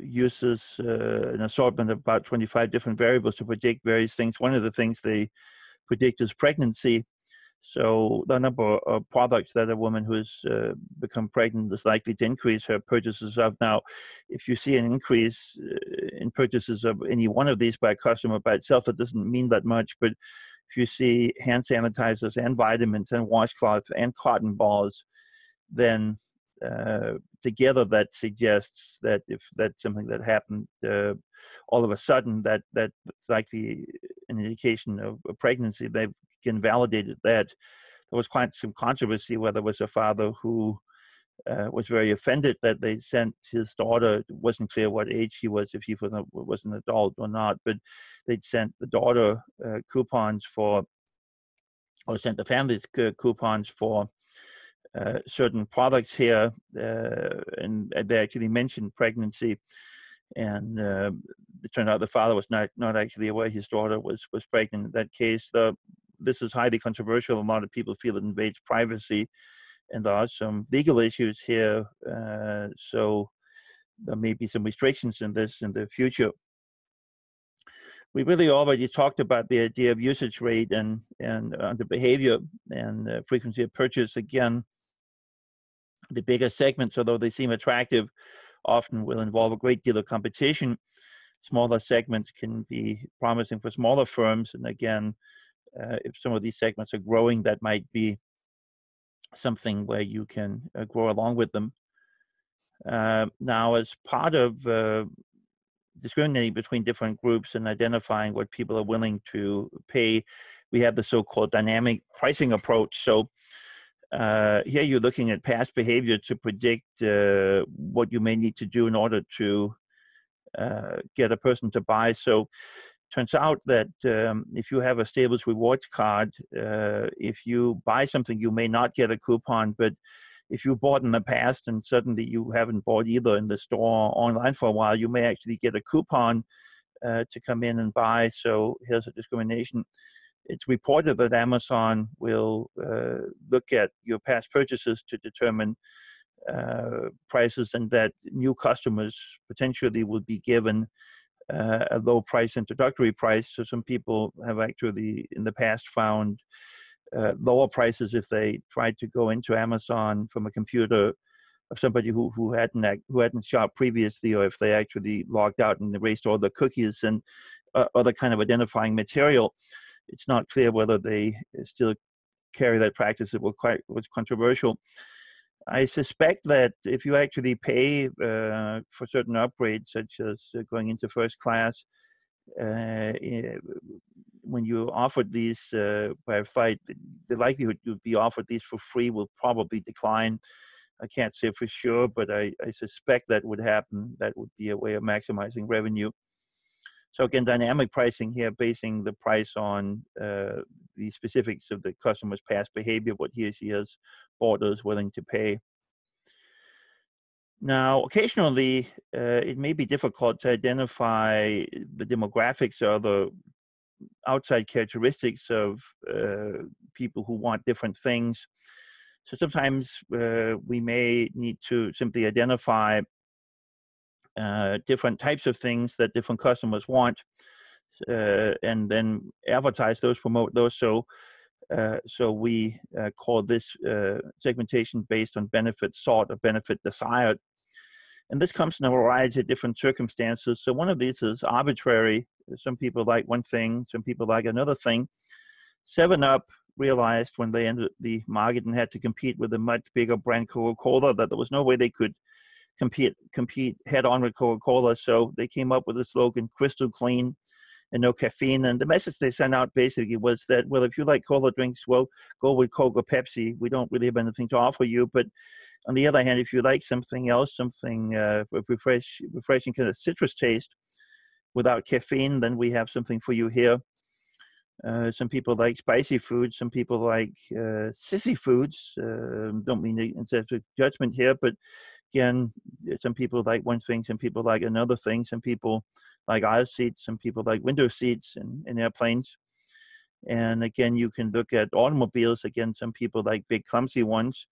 uses an assortment of about 25 different variables to predict various things. One of the things they predict is pregnancy. So the number of products that a woman who has become pregnant is likely to increase her purchases of. Now, if you see an increase in purchases of any one of these by a customer by itself, it doesn't mean that much. But if you see hand sanitizers and vitamins and washcloths and cotton balls, then together that suggests that if that's something that happened all of a sudden, that's likely an indication of a pregnancy. They've validated that. There was quite some controversy whether it was a father who was very offended that they sent his daughter. It wasn't clear what age she was, if he was an adult or not, but they'd sent the daughter coupons for, or sent the families coupons for certain products here, and they actually mentioned pregnancy, and it turned out the father was not actually aware his daughter was pregnant in that case. This is highly controversial. A lot of people feel it invades privacy, and there are some legal issues here. So there may be some restrictions in this in the future. We really already talked about the idea of usage rate and the behavior and frequency of purchase. Again, the bigger segments, although they seem attractive, often will involve a great deal of competition. Smaller segments can be promising for smaller firms. And again, if some of these segments are growing, that might be something where you can grow along with them. Now, as part of discriminating between different groups and identifying what people are willing to pay, we have the so-called dynamic pricing approach. So here you're looking at past behavior to predict what you may need to do in order to get a person to buy. So turns out that if you have a Stables rewards card, if you buy something, you may not get a coupon, but if you bought in the past and suddenly you haven't bought either in the store or online for a while, you may actually get a coupon to come in and buy. So here's a discrimination. It's reported that Amazon will look at your past purchases to determine prices, and that new customers potentially will be given a low price introductory price. So some people have actually in the past found lower prices if they tried to go into Amazon from a computer of somebody who hadn't shopped previously, or if they actually logged out and erased all the cookies and other kind of identifying material. It's not clear whether they still carry that practice. It was controversial. I suspect that if you actually pay for certain upgrades, such as going into first class, when you offered these by flight, the likelihood you'll be offered these for free will probably decline. I can't say for sure, but I suspect that would happen. That would be a way of maximizing revenue. So again, dynamic pricing here, basing the price on the specifics of the customer's past behavior, what he or she has bought or is willing to pay. Now, occasionally, it may be difficult to identify the demographics or the outside characteristics of people who want different things. So sometimes we may need to simply identify different types of things that different customers want, and then advertise those, promote those. So we call this segmentation based on benefit sought or benefit desired. And this comes in a variety of different circumstances. So one of these is arbitrary. Some people like one thing, some people like another thing. 7-Up realized when they entered the market and had to compete with a much bigger brand, Coca-Cola, that there was no way they could compete head-on with Coca-Cola. So they came up with the slogan, crystal clean and no caffeine. And the message they sent out basically was that, well, if you like cola drinks, well, go with Coke or Pepsi. We don't really have anything to offer you. But on the other hand, if you like something else, something refreshing kind of citrus taste without caffeine, then we have something for you here. Some people like spicy foods. Some people like sissy foods. Don't mean instead of judgment here, but again, some people like one thing, some people like another thing. Some people like aisle seats, some people like window seats in airplanes. And again, you can look at automobiles. Again, some people like big, clumsy ones.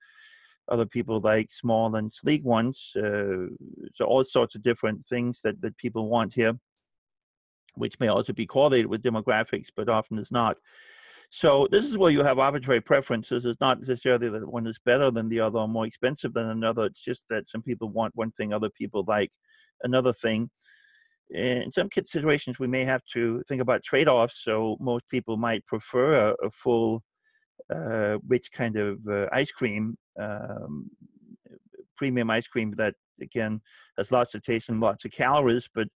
Other people like small and sleek ones. So all sorts of different things that people want here, which may also be correlated with demographics, but often is not. So this is where you have arbitrary preferences. It's not necessarily that one is better than the other or more expensive than another. It's just that some people want one thing, other people like another thing. In some situations, we may have to think about trade-offs. So most people might prefer a full, rich kind of ice cream, premium ice cream that, again, has lots of taste and lots of calories, but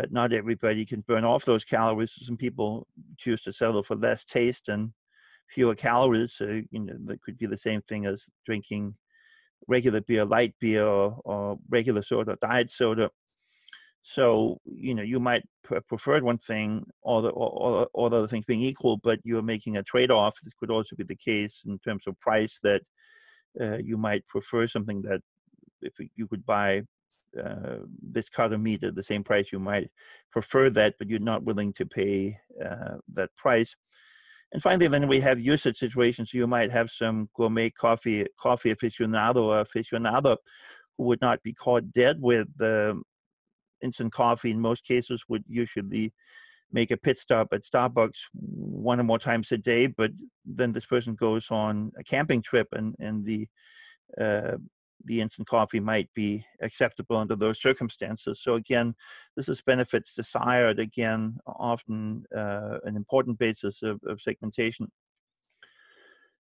not everybody can burn off those calories. Some people choose to settle for less taste and fewer calories. That could be the same thing as drinking regular beer, light beer, or regular soda, diet soda. So, you might prefer one thing, all the other things being equal, but you're making a trade-off. This could also be the case in terms of price, that You might prefer something that if you could buy this cut of meat at the same price, you might prefer that, but you're not willing to pay that price. And finally, then we have usage situations. You might have some gourmet coffee aficionado or aficionado who would not be caught dead with instant coffee. In most cases, would usually make a pit stop at Starbucks one or more times a day, but then this person goes on a camping trip, and the instant coffee might be acceptable under those circumstances. So again, this is benefits desired, again, often an important basis of segmentation.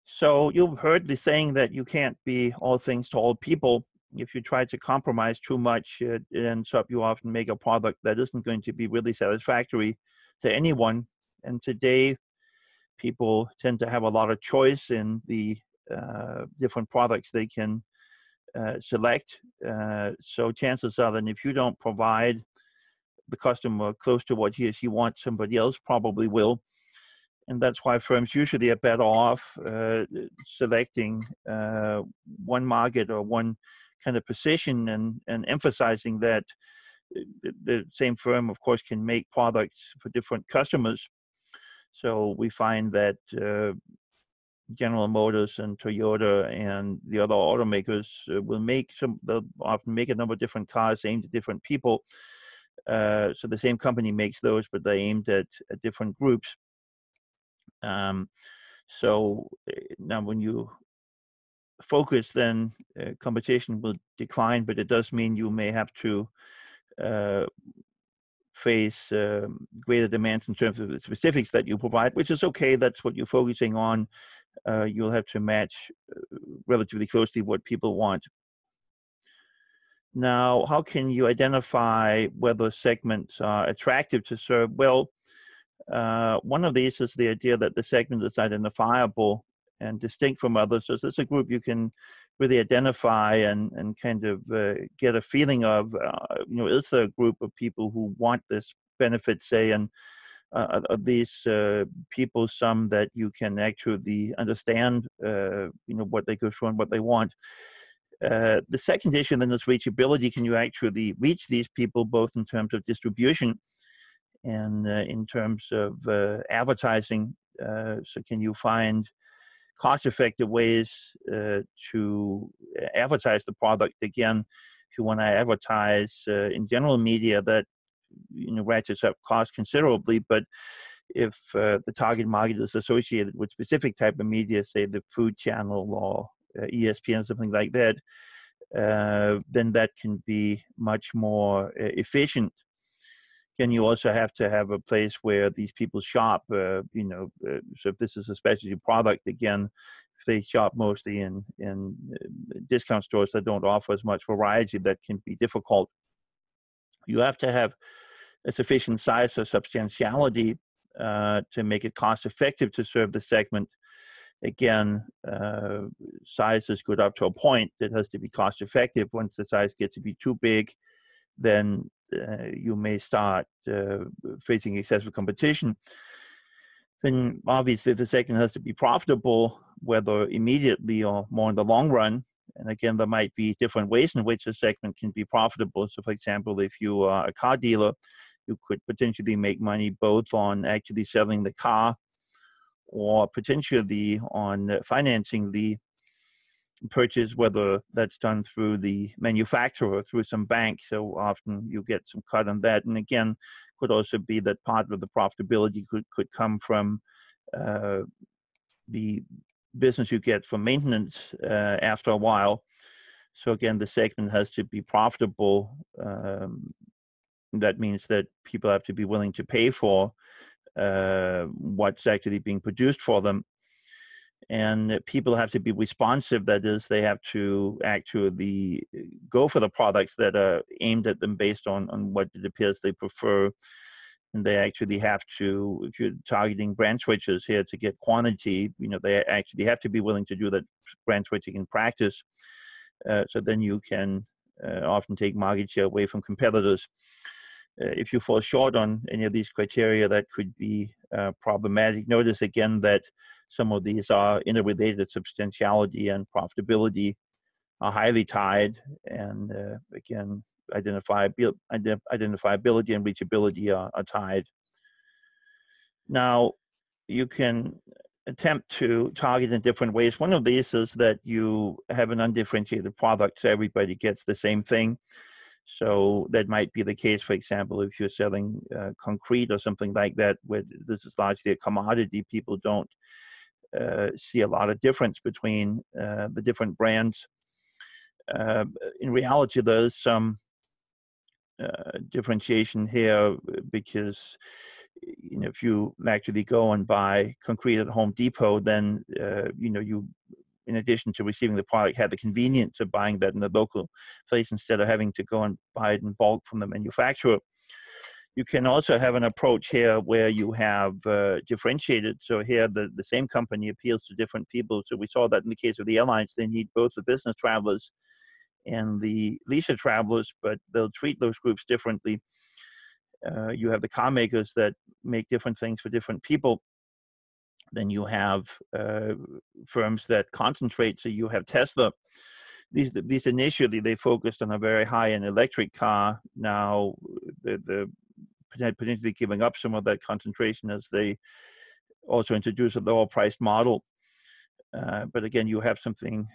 So you've heard the saying that you can't be all things to all people. If you try to compromise too much, it ends up you often make a product that isn't going to be really satisfactory to anyone. And today, people tend to have a lot of choice in the different products they can select. So chances are that if you don't provide the customer close to what he or she wants, somebody else probably will. And that's why firms usually are better off selecting one market or one kind of position and emphasizing that the same firm, of course, can make products for different customers. So we find that General Motors and Toyota and the other automakers they'll often make a number of different cars aimed at different people. So the same company makes those, but they're aimed at different groups. So now when you focus, then competition will decline, but it does mean you may have to face greater demands in terms of the specifics that you provide, which is okay. That's what you're focusing on. You'll have to match relatively closely what people want. Now, how can you identify whether segments are attractive to serve? Well, one of these is the idea that the segment is identifiable and distinct from others. So it's a group you can really identify and kind of get a feeling of, is there a group of people who want this benefit, say, and are these people some that you can actually understand, what they go through and what they want. The second issue then is reachability. Can you actually reach these people both in terms of distribution and in terms of advertising? So can you find cost-effective ways to advertise the product? Again, if you want to advertise in general media, that ratchets up cost considerably, but if the target market is associated with specific type of media, say the Food Channel or ESPN, something like that, then that can be much more efficient. Then you also have to have a place where these people shop, so if this is a specialty product, again, if they shop mostly in discount stores that don't offer as much variety, that can be difficult. You have to have a sufficient size or substantiality to make it cost effective to serve the segment. Again, size is good up to a point. It has to be cost effective. Once the size gets to be too big, then you may start facing excessive competition. Then obviously the segment has to be profitable, whether immediately or more in the long run. And again, there might be different ways in which a segment can be profitable. So for example, if you are a car dealer, you could potentially make money both on actually selling the car or potentially on financing the purchase, whether that's done through the manufacturer or through some bank. So often you get some cut on that. And again, could also be that part of the profitability could come from the business you get from maintenance after a while. So again, the segment has to be profitable. That means that people have to be willing to pay for what's actually being produced for them. And people have to be responsive. That is, they have to actually go for the products that are aimed at them based on what it appears they prefer. And they actually have to, if you're targeting brand switches here to get quantity, they actually have to be willing to do that brand switching in practice. So then you can often take market share away from competitors. If you fall short on any of these criteria, that could be problematic. Notice again that some of these are interrelated. Substantiality and profitability are highly tied, and again, identifiability and reachability are tied. Now, you can attempt to target in different ways. One of these is that you have an undifferentiated product, so everybody gets the same thing. So that might be the case, for example, if you're selling concrete or something like that, where this is largely a commodity. People don't see a lot of difference between the different brands. In reality, there's some differentiation here, because if you actually go and buy concrete at Home Depot, then you, in addition to receiving the product, have the convenience of buying that in the local place instead of having to go and buy it in bulk from the manufacturer. You can also have an approach here where you have differentiated. So here the same company appeals to different people. So we saw that in the case of the airlines, they need both the business travelers and the leisure travelers, but they'll treat those groups differently. You have the car makers that make different things for different people. Then you have firms that concentrate. So you have Tesla. These initially, they focused on a very high-end electric car. Now, the potentially giving up some of that concentration as they also introduce a lower-priced model. But again, you have something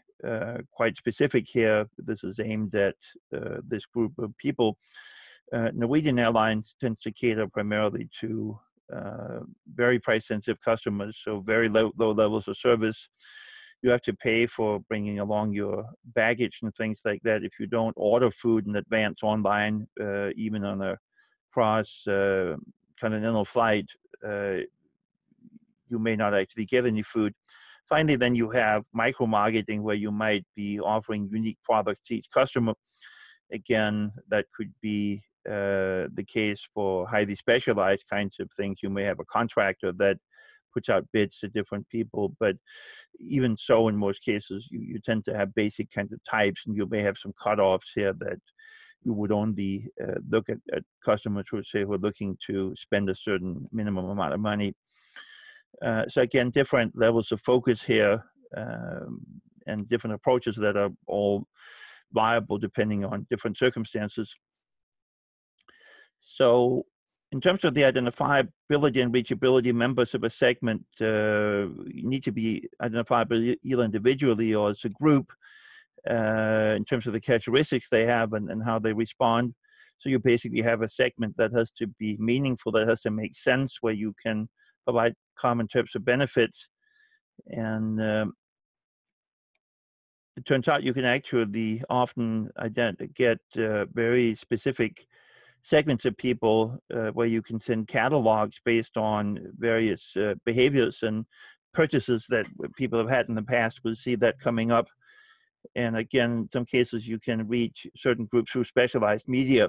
quite specific here. This is aimed at this group of people. Norwegian Airlines tends to cater primarily to very price-sensitive customers, so very low levels of service. You have to pay for bringing along your baggage and things like that. If you don't order food in advance online, even on a cross-continental flight, you may not actually get any food. Finally, then you have micro-marketing, where you might be offering unique products to each customer. Again, that could be the case for highly specialized kinds of things. You may have a contractor that puts out bids to different people, but even so, in most cases, you tend to have basic kinds of types, and you may have some cutoffs here that you would only look at customers who are looking to spend a certain minimum amount of money. So again, different levels of focus here, and different approaches that are all viable depending on different circumstances. So in terms of the identifiability and reachability, members of a segment need to be identifiable either individually or as a group in terms of the characteristics they have and how they respond. So you basically have a segment that has to be meaningful, that has to make sense, where you can provide common types of benefits. And it turns out you can actually often get very specific segments of people where you can send catalogs based on various behaviors and purchases that people have had in the past. We'll see that coming up. And again, in some cases, you can reach certain groups through specialized media.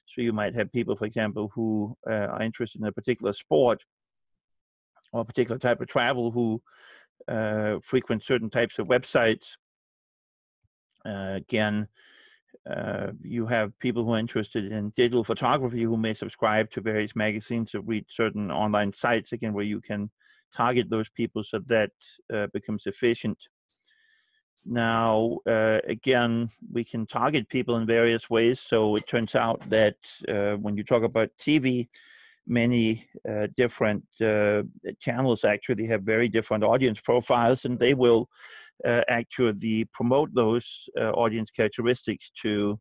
So you might have people, for example, who are interested in a particular sport or a particular type of travel, who frequent certain types of websites. Again, you have people who are interested in digital photography who may subscribe to various magazines or read certain online sites, again, where you can target those people so that becomes efficient. Now, again, we can target people in various ways. So it turns out that when you talk about TV, many different channels actually have very different audience profiles, and they will actually promote those audience characteristics to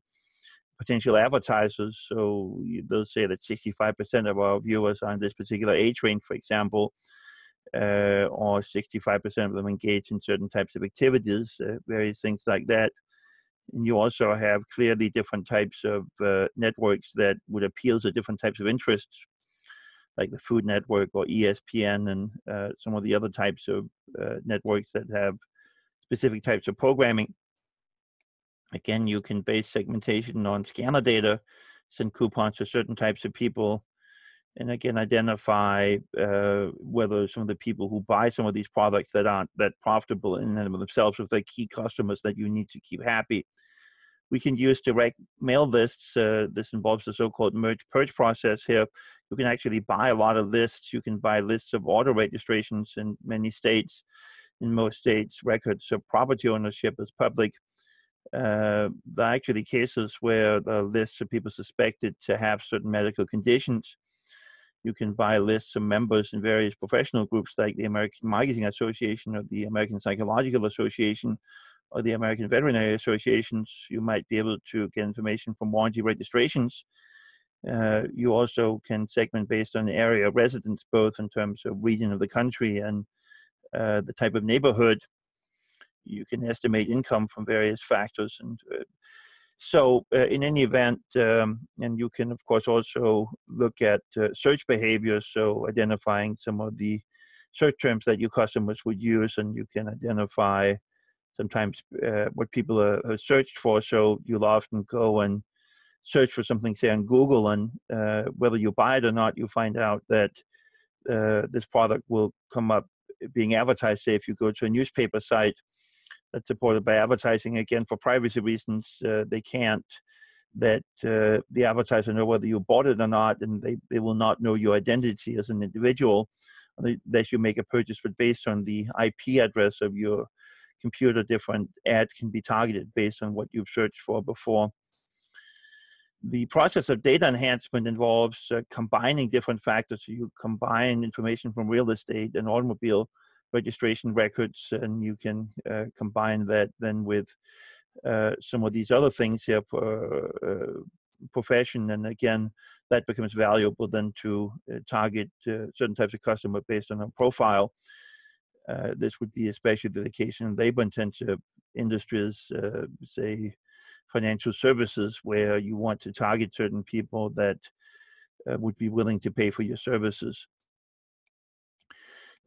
potential advertisers. So they'll say that 65% of our viewers are in this particular age range, for example, or 65% of them engage in certain types of activities, various things like that. And you also have clearly different types of networks that would appeal to different types of interests, like the Food Network or ESPN and some of the other types of networks that have specific types of programming. Again, you can base segmentation on scanner data, send coupons to certain types of people, and again, identify whether some of the people who buy some of these products that aren't that profitable in and of themselves, if they're key customers that you need to keep happy. We can use direct mail lists. This involves the so-called merge purge process here. You can actually buy a lot of lists. You can buy lists of auto registrations in many states. In most states, records of property ownership is public. There are actually cases where the lists of people suspected to have certain medical conditions. You can buy lists of members in various professional groups like the American Marketing Association or the American Psychological Association or the American Veterinary Associations. You might be able to get information from warranty registrations. You also can segment based on area of residence, both in terms of region of the country and the type of neighborhood. You can estimate income from various factors. And so in any event, and you can, of course, also look at search behavior, so identifying some of the search terms that your customers would use, and you can identify sometimes what people are searched for. So you'll often go and search for something, say, on Google, and whether you buy it or not, you find out that this product will come up being advertised. Say, if you go to a newspaper site that's supported by advertising, again, for privacy reasons, they can't let the advertiser know whether you bought it or not, and they will not know your identity as an individual unless you make a purchase. But based on the IP address of your computer, different ads can be targeted based on what you've searched for before. The process of data enhancement involves combining different factors. So you combine information from real estate and automobile registration records, and you can combine that then with some of these other things here for profession. And again, that becomes valuable then to target certain types of customer based on a profile. This would be especially the case in labor-intensive industries, say financial services, where you want to target certain people that would be willing to pay for your services.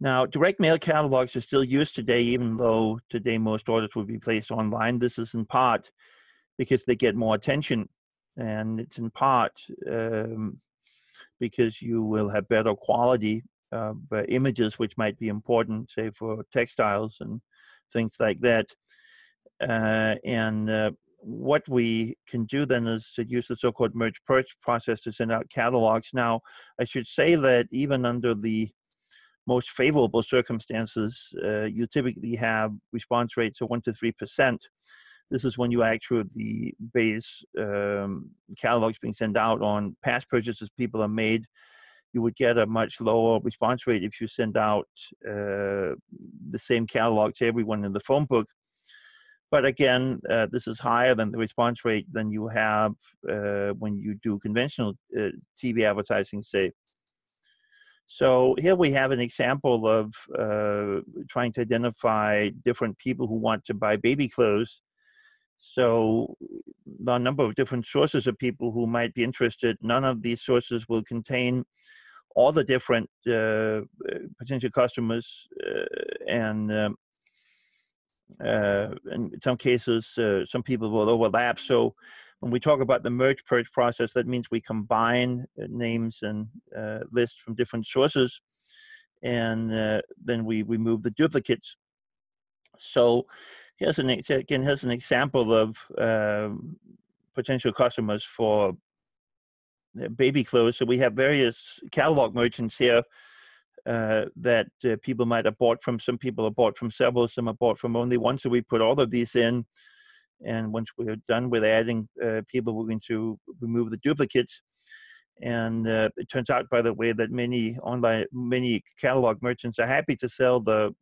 Now, direct mail catalogs are still used today, even though today most orders will be placed online. This is in part because they get more attention, and it's in part because you will have better quality images, which might be important, say, for textiles and things like that. What we can do then is to use the so-called merge purge process to send out catalogs. Now, I should say that even under the most favorable circumstances, you typically have response rates of 1 to 3%. This is when you actually base catalogs being sent out on past purchases people have made. You would get a much lower response rate if you send out the same catalog to everyone in the phone book. But again, this is higher than the response rate than you have when you do conventional TV advertising, say. So here we have an example of trying to identify different people who want to buy baby clothes. So there are a number of different sources of people who might be interested. None of these sources will contain all the different potential customers, and in some cases, some people will overlap. So when we talk about the merge purge process, that means we combine names and lists from different sources, and then we remove the duplicates. So here's an example of potential customers for baby clothes. So we have various catalog merchants here that people might have bought from. Some people have bought from several, some have bought from only one. So we put all of these in, and once we're done with adding people, we're going to remove the duplicates. And it turns out, by the way, that many catalog merchants are happy to sell the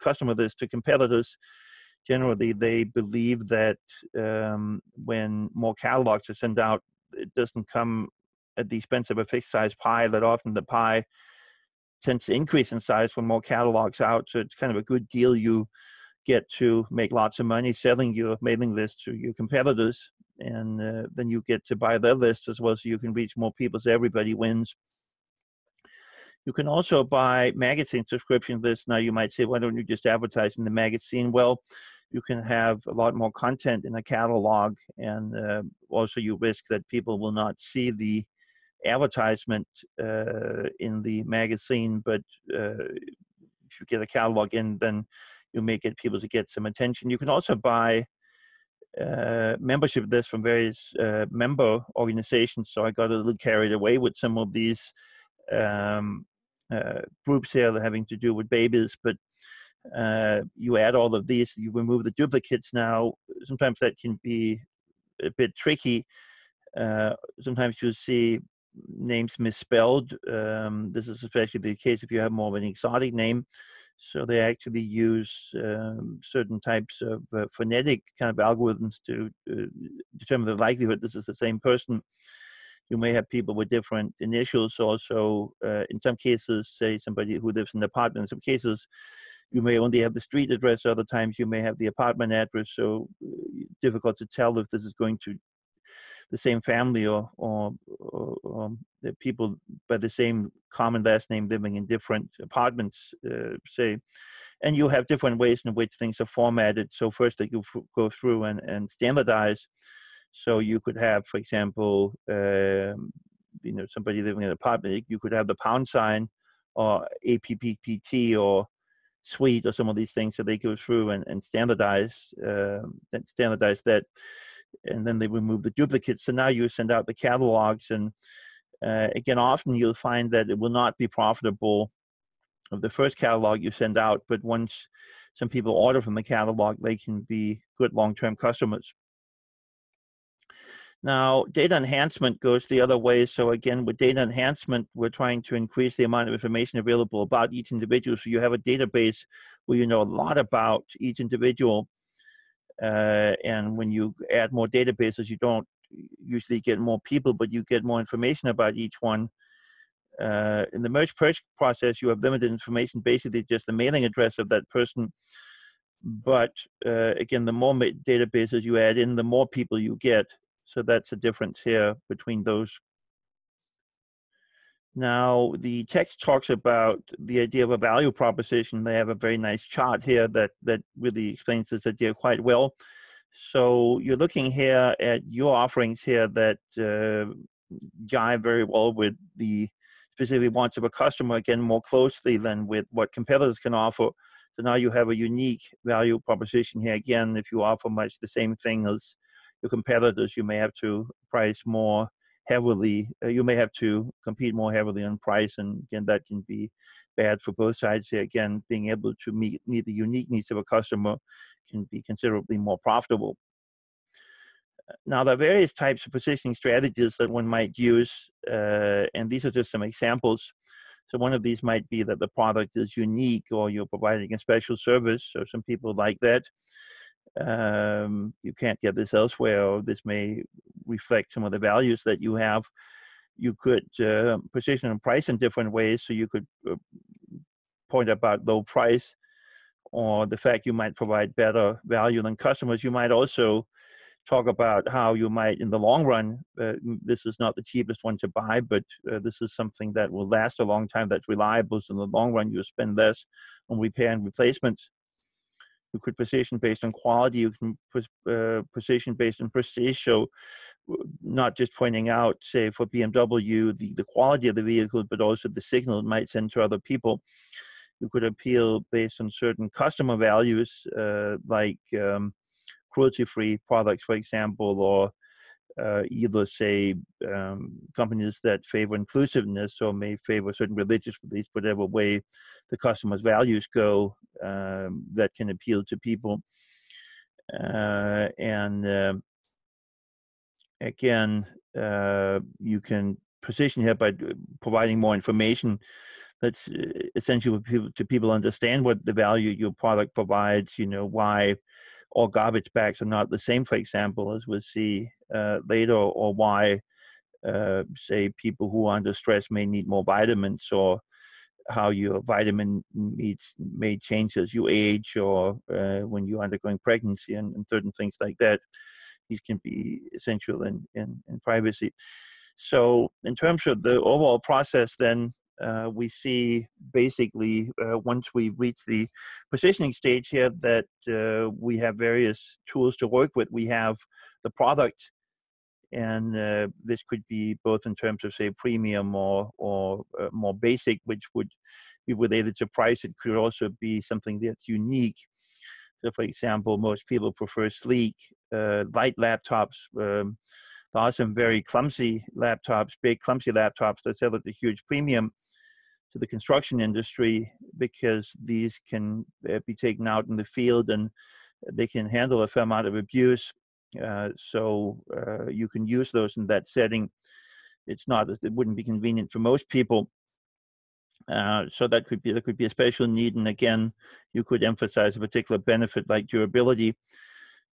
customer list to competitors. Generally, they believe that when more catalogs are sent out, it doesn't come at the expense of a fixed size pie, that often the pie tends to increase in size when more catalogs out. So it's kind of a good deal. You get to make lots of money selling your mailing list to your competitors, and then you get to buy their list as well, so you can reach more people, so everybody wins. You can also buy magazine subscription lists. Now you might say, why don't you just advertise in the magazine? Well, you can have a lot more content in a catalog, and also you risk that people will not see the advertisement in the magazine, but if you get a catalog in, then you may get people to get some attention. You can also buy membership list from various member organizations. So I got a little carried away with some of these groups here that having to do with babies, but you add all of these, you remove the duplicates now. Sometimes that can be a bit tricky. Sometimes you'll see names misspelled. This is especially the case if you have more of an exotic name. So they actually use certain types of phonetic kind of algorithms to determine the likelihood this is the same person. You may have people with different initials also. In some cases, say somebody who lives in an apartment. In some cases, you may only have the street address. Other times, you may have the apartment address. So difficult to tell if this is going to the same family or the people by the same common last name living in different apartments, say. And you have different ways in which things are formatted. So first that you go through and standardize. So you could have, for example, somebody living in an apartment, you could have the pound sign or APPT or suite or some of these things. So they go through and standardize that. And then they remove the duplicates. So now you send out the catalogs. And again, often you'll find that it will not be profitable of the first catalog you send out. But once some people order from the catalog, they can be good long-term customers. Now, data enhancement goes the other way. So again, with data enhancement, we're trying to increase the amount of information available about each individual. So you have a database where you know a lot about each individual. And when you add more databases, you don't usually get more people, but you get more information about each one. In the merge purge process, you have limited information, basically just the mailing address of that person. But again, the more databases you add in, the more people you get. So that's a difference here between those. Now, the text talks about the idea of a value proposition. They have a very nice chart here that really explains this idea quite well. So you're looking here at your offerings here that jive very well with the specific wants of a customer, again, more closely than with what competitors can offer. So now you have a unique value proposition here. Again, if you offer much the same thing as your competitors, you may have to price more heavily. You may have to compete more heavily on price, and again, that can be bad for both sides here. Again, being able to meet the unique needs of a customer can be considerably more profitable. Now, there are various types of positioning strategies that one might use, and these are just some examples. So one of these might be that the product is unique or you're providing a special service. So some people like that. You can't get this elsewhere, or this may reflect some of the values that you have. You could position and price in different ways. So you could point about low price or the fact you might provide better value than customers. You might also talk about how you might, in the long run, this is not the cheapest one to buy, but this is something that will last a long time, that's reliable. So in the long run, you'll spend less on repair and replacements. You could position based on quality. You can position based on prestige. So not just pointing out, say, for BMW, the quality of the vehicle, but also the signal it might send to other people. You could appeal based on certain customer values, like cruelty-free products, for example, or either, say, companies that favor inclusiveness or may favor certain religious beliefs, whatever way the customer's values go, that can appeal to people. And again, you can position here by providing more information that's essential to people understand what the value your product provides, why all garbage bags are not the same, for example, as we'll see later, or why, say, people who are under stress may need more vitamins, or how your vitamin needs may change as you age, or when you're undergoing pregnancy, and certain things like that. These can be essential in privacy. So in terms of the overall process, then, we see basically once we reach the positioning stage here that we have various tools to work with. We have the product, and this could be both in terms of, say, premium or more basic, which would be related to price. It could also be something that's unique. So for example, most people prefer sleek, light laptops. There are some very clumsy laptops, big clumsy laptops that sell at a huge premium to the construction industry because these can be taken out in the field and they can handle a fair amount of abuse. So you can use those in that setting. It wouldn't be convenient for most people. So there could be a special need, and again, you could emphasize a particular benefit like durability.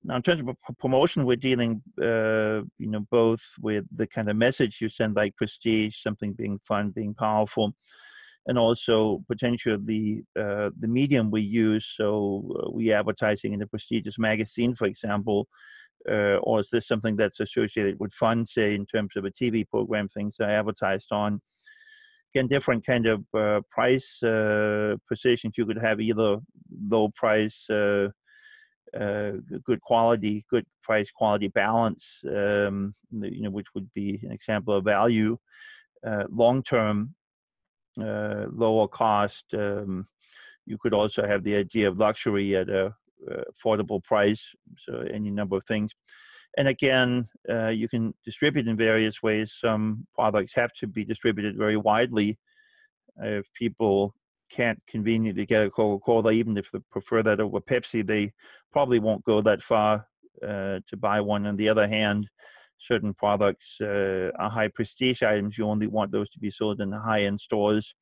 Now, in terms of promotion, we're dealing, both with the kind of message you send, like prestige, something being fun, being powerful, and also potentially the medium we use. So we advertising in a prestigious magazine, for example, or is this something that's associated with fun, say in terms of a TV program, things are advertised on. Again, different kind of price positions. You could have either low price, good quality, good price quality balance, which would be an example of value. Long term, lower cost. You could also have the idea of luxury at a affordable price. So any number of things. And again, you can distribute in various ways. Some products have to be distributed very widely. If people can't conveniently get a Coca-Cola, even if they prefer that over Pepsi, they probably won't go that far to buy one. On the other hand, certain products are high prestige items. You only want those to be sold in the high-end stores.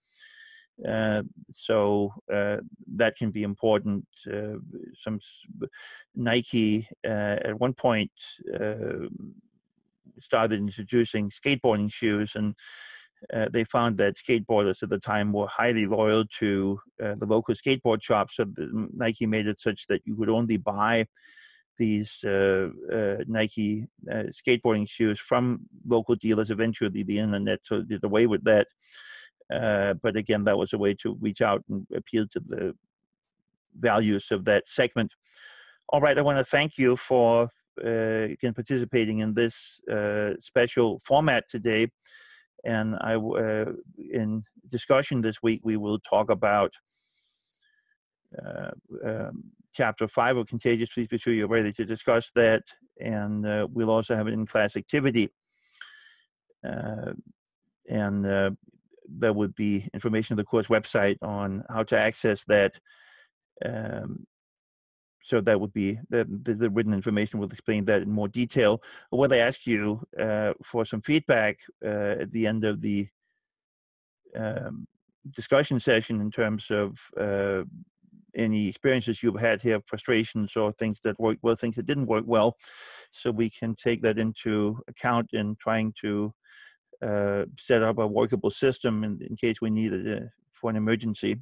So that can be important. Some Nike at one point started introducing skateboarding shoes, and they found that skateboarders at the time were highly loyal to the local skateboard shops. So Nike made it such that you could only buy these Nike skateboarding shoes from local dealers. Eventually, the internet did away with that. But again, that was a way to reach out and appeal to the values of that segment. All right, I want to thank you for again participating in this special format today. And in discussion this week, we will talk about Chapter 5 of Contagious. Please be sure you're ready to discuss that. And we'll also have an in-class activity. And there would be information on the course website on how to access that. So that would be the written information will explain that in more detail. What I ask you for some feedback at the end of the discussion session in terms of any experiences you've had here, frustrations or things that worked well, things that didn't work well, so we can take that into account in trying to set up a workable system in case we need it for an emergency.